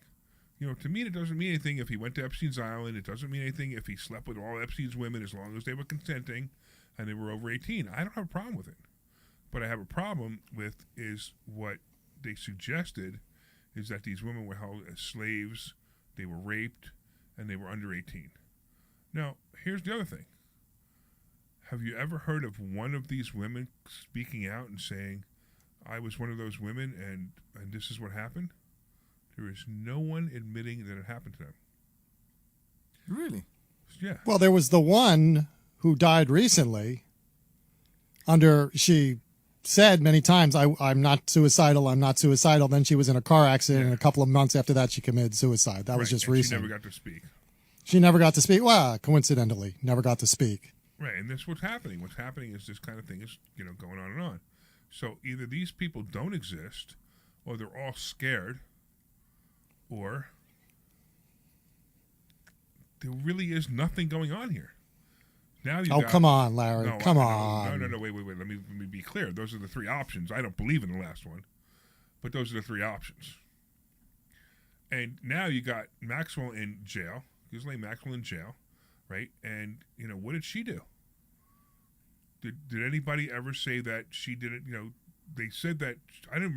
To me, it doesn't mean anything if he went to Epstein's Island. It doesn't mean anything if he slept with all Epstein's women as long as they were consenting and they were over 18. I don't have a problem with it. What I have a problem with is what they suggested is that these women were held as slaves, they were raped, and they were under 18. Now, here's the other thing. Have you ever heard of one of these women speaking out and saying, I was one of those women and this is what happened? There is no one admitting that it happened to them. Really? Yeah. Well, there was the one who died recently. She said many times, I'm not suicidal, I'm not suicidal. Then she was in a car accident, and a couple of months after that, she committed suicide. That was just recent. She never got to speak. She never got to speak. Well, coincidentally, never got to speak. Right, and that's what's happening. What's happening is this kind of thing is, going on and on. So either these people don't exist, or they're all scared, or there really is nothing going on here. Now come on, Larry. Come on. No, wait. Let me be clear. Those are the three options. I don't believe in the last one, but those are the three options. And now you got Maxwell in jail. Ghislaine Maxwell in jail, right? And, what did she do? Did anybody ever say that she didn't, they said that, I don't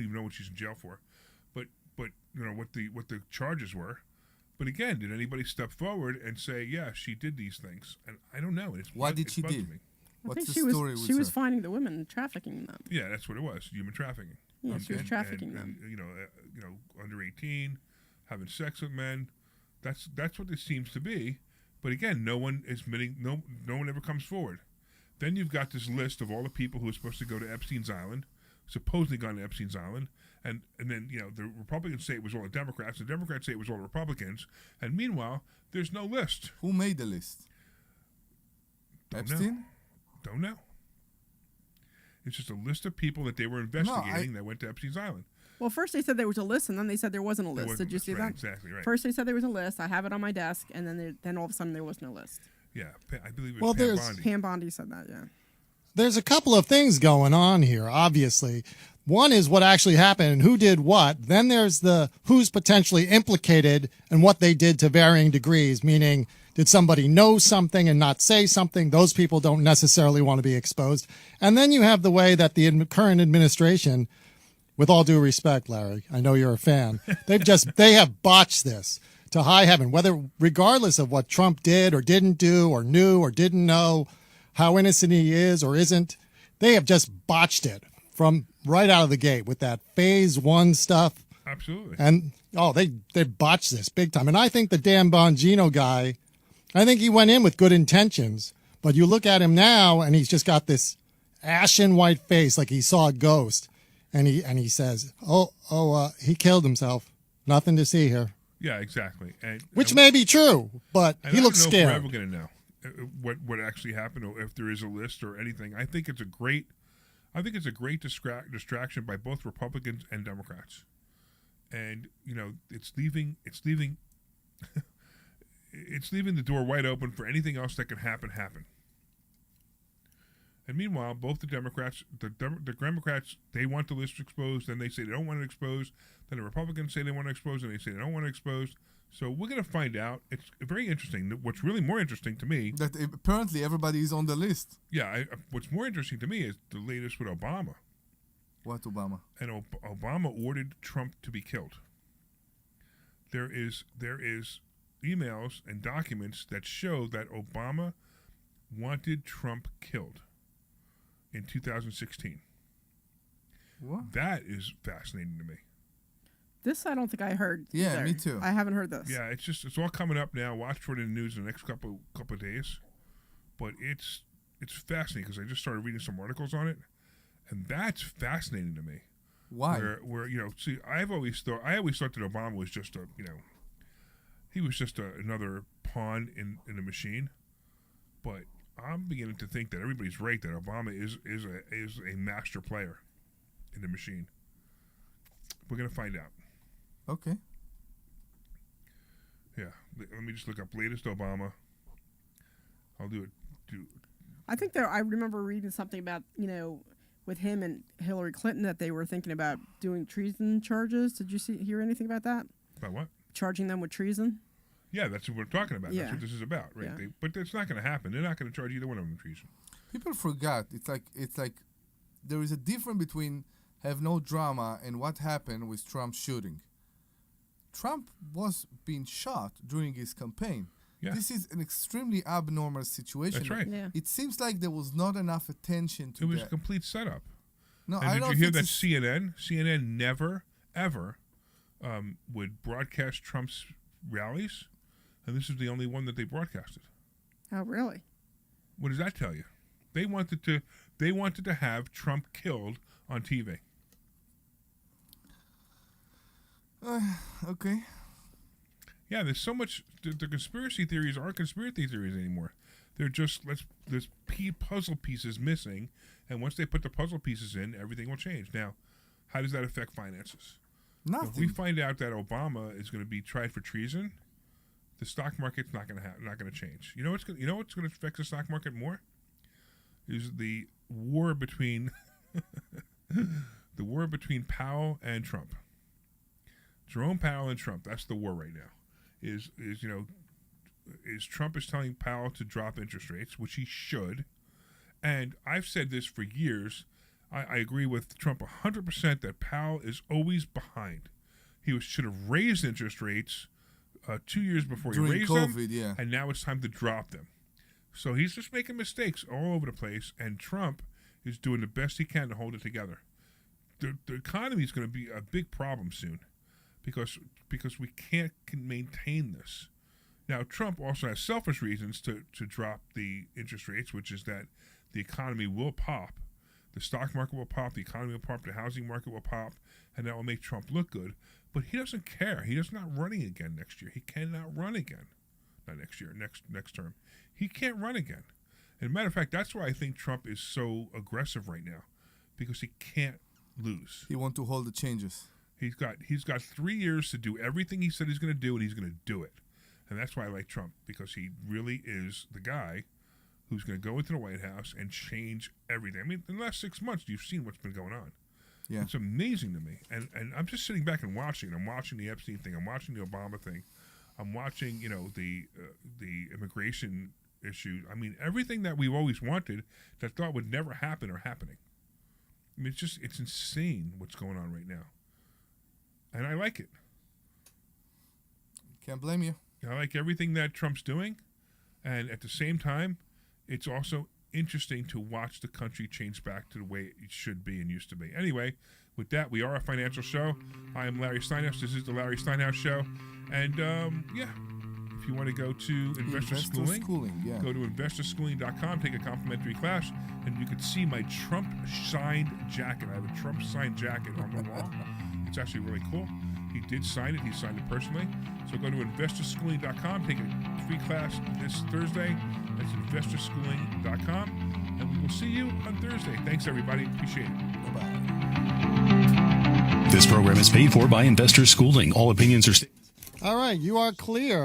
even know what she's in jail for, but what the charges were. But again, did anybody step forward and say, yeah, she did these things? And I don't know. What did she do? What's the story? She was finding the women and trafficking them. Yeah, that's what it was. Human trafficking. Yeah, she was trafficking them. Under 18, having sex with men. That's what this seems to be. But again, no one is admitting. No one ever comes forward. Then you've got this list of all the people who are supposed to go to Epstein's Island, supposedly gone to Epstein's Island, and then the Republicans say it was all the Democrats. The Democrats say it was all the Republicans. And meanwhile, there's no list. Who made the list? Epstein? Don't know. It's just a list of people that they were investigating that went to Epstein's Island. Well, first they said there was a list, and then they said there wasn't a list. Did you see that? Exactly right. First they said there was a list. I have it on my desk, and then all of a sudden there was no list. Yeah, I believe it was Pam Bondi. Pam Bondi said that, yeah. There's a couple of things going on here, obviously. One is what actually happened and who did what. Then there's the who's potentially implicated and what they did to varying degrees, meaning did somebody know something and not say something? Those people don't necessarily want to be exposed. And then you have the way that the current administration, with all due respect, Larry, I know you're a fan, they have botched this to high heaven, regardless of what Trump did or didn't do or knew or didn't know, how innocent he is or isn't. They have just botched it from right out of the gate with that phase one stuff. Absolutely. And, they botched this big time. And I think the Dan Bongino guy, I think he went in with good intentions, but you look at him now and he's just got this ashen white face like he saw a ghost. And he says, he killed himself. Nothing to see here. Yeah, exactly. Which may be true, but he looks scared. We're never going to know what actually happened, or if there is a list or anything. I think it's a great distraction by both Republicans and Democrats, and it's leaving it's leaving the door wide open for anything else that can happen. And meanwhile, both the Democrats, they want the list exposed, then they say they don't want it exposed. Then the Republicans say they want to expose, and they say they don't want it exposed. So we're going to find out. It's very interesting. What's really more interesting to me... that apparently everybody is on the list. Yeah, what's more interesting to me is the latest with Obama. What Obama? And Obama ordered Trump to be killed. There is emails and documents that show that Obama wanted Trump killed in 2016. What? That is fascinating to me. This I don't think I heard. Yeah, either. me too. I haven't heard this. Yeah, it's all coming up now. Watch for it in the news in the next couple of days. But it's fascinating because I just started reading some articles on it, and that's fascinating to me. Why? Where see, I always thought that Obama was just he was just another pawn in the machine. But I'm beginning to think that everybody's right, that Obama is a master player in the machine. We're gonna find out. Okay. Yeah. Let me just look up latest Obama. I'll do it. I think I remember reading something about with him and Hillary Clinton that they were thinking about doing treason charges. Did you hear anything about that? About what? Charging them with treason? Yeah, that's what we're talking about. Yeah. That's what this is about, right? Yeah. But it's not going to happen. They're not going to charge either one of them treason. People forgot. It's like there is a difference between have no drama and what happened with Trump's shooting. Trump was being shot during his campaign. Yeah. This is an extremely abnormal situation. That's right. Yeah. It seems like there was not enough attention to it. It was that. a complete setup. No, and I did don't you hear think that CNN never, ever would broadcast Trump's rallies? And this is the only one that they broadcasted. Oh, really? What does that tell you? They wanted to have Trump killed on TV. Okay. Yeah, there's so much. The conspiracy theories aren't conspiracy theories anymore. They're just there's puzzle pieces missing, and once they put the puzzle pieces in, everything will change. Now, how does that affect finances? Nothing. If we find out that Obama is going to be tried for treason, the stock market's not going to change. You know what's going to affect the stock market more? Is the war between Powell and Trump. Jerome Powell and Trump. That's the war right now. Is Trump is telling Powell to drop interest rates, which he should. And I've said this for years. I agree with Trump 100% that Powell is always behind. He should have raised interest rates 2 years before during he raised COVID, them, yeah. And now it's time to drop them. So he's just making mistakes all over the place, and Trump is doing the best he can to hold it together. The economy is going to be a big problem soon because we can't maintain this. Now, Trump also has selfish reasons to drop the interest rates, which is that the economy will pop. The stock market will pop, the economy will pop, the housing market will pop, and that will make Trump look good. But he doesn't care. He is not running again next year. He cannot run again. Not next year, next term. He can't run again. And matter of fact, that's why I think Trump is so aggressive right now, because he can't lose. He wants to hold the changes. He's got 3 years to do everything he said he's going to do, and he's going to do it. And that's why I like Trump, because he really is the guy who's going to go into the White House and change everything. I mean, in the last 6 months, you've seen what's been going on. Yeah. It's amazing to me. And I'm just sitting back and watching. I'm watching the Epstein thing. I'm watching the Obama thing. I'm watching, the immigration issue. I mean, everything that we've always wanted that thought would never happen are happening. I mean, it's insane what's going on right now. And I like it. Can't blame you. I like everything that Trump's doing. And at the same time, it's also interesting to watch the country change back to the way it should be and used to be. Anyway, with that, we are a financial show. I am Larry Steinhouse. This is the Larry Steinhouse Show. And, if you want to go to Investor Schooling, go to investorschooling.com, take a complimentary class, and you can see my Trump signed jacket. I have a Trump signed jacket on the wall. It's actually really cool. He did sign it. He signed it personally. So go to investorschooling.com, take a free class this Thursday. That's investorschooling.com. And we will see you on Thursday. Thanks, everybody. Appreciate it. Bye-bye. This program is paid for by Investor Schooling. All opinions are... All right, you are clear.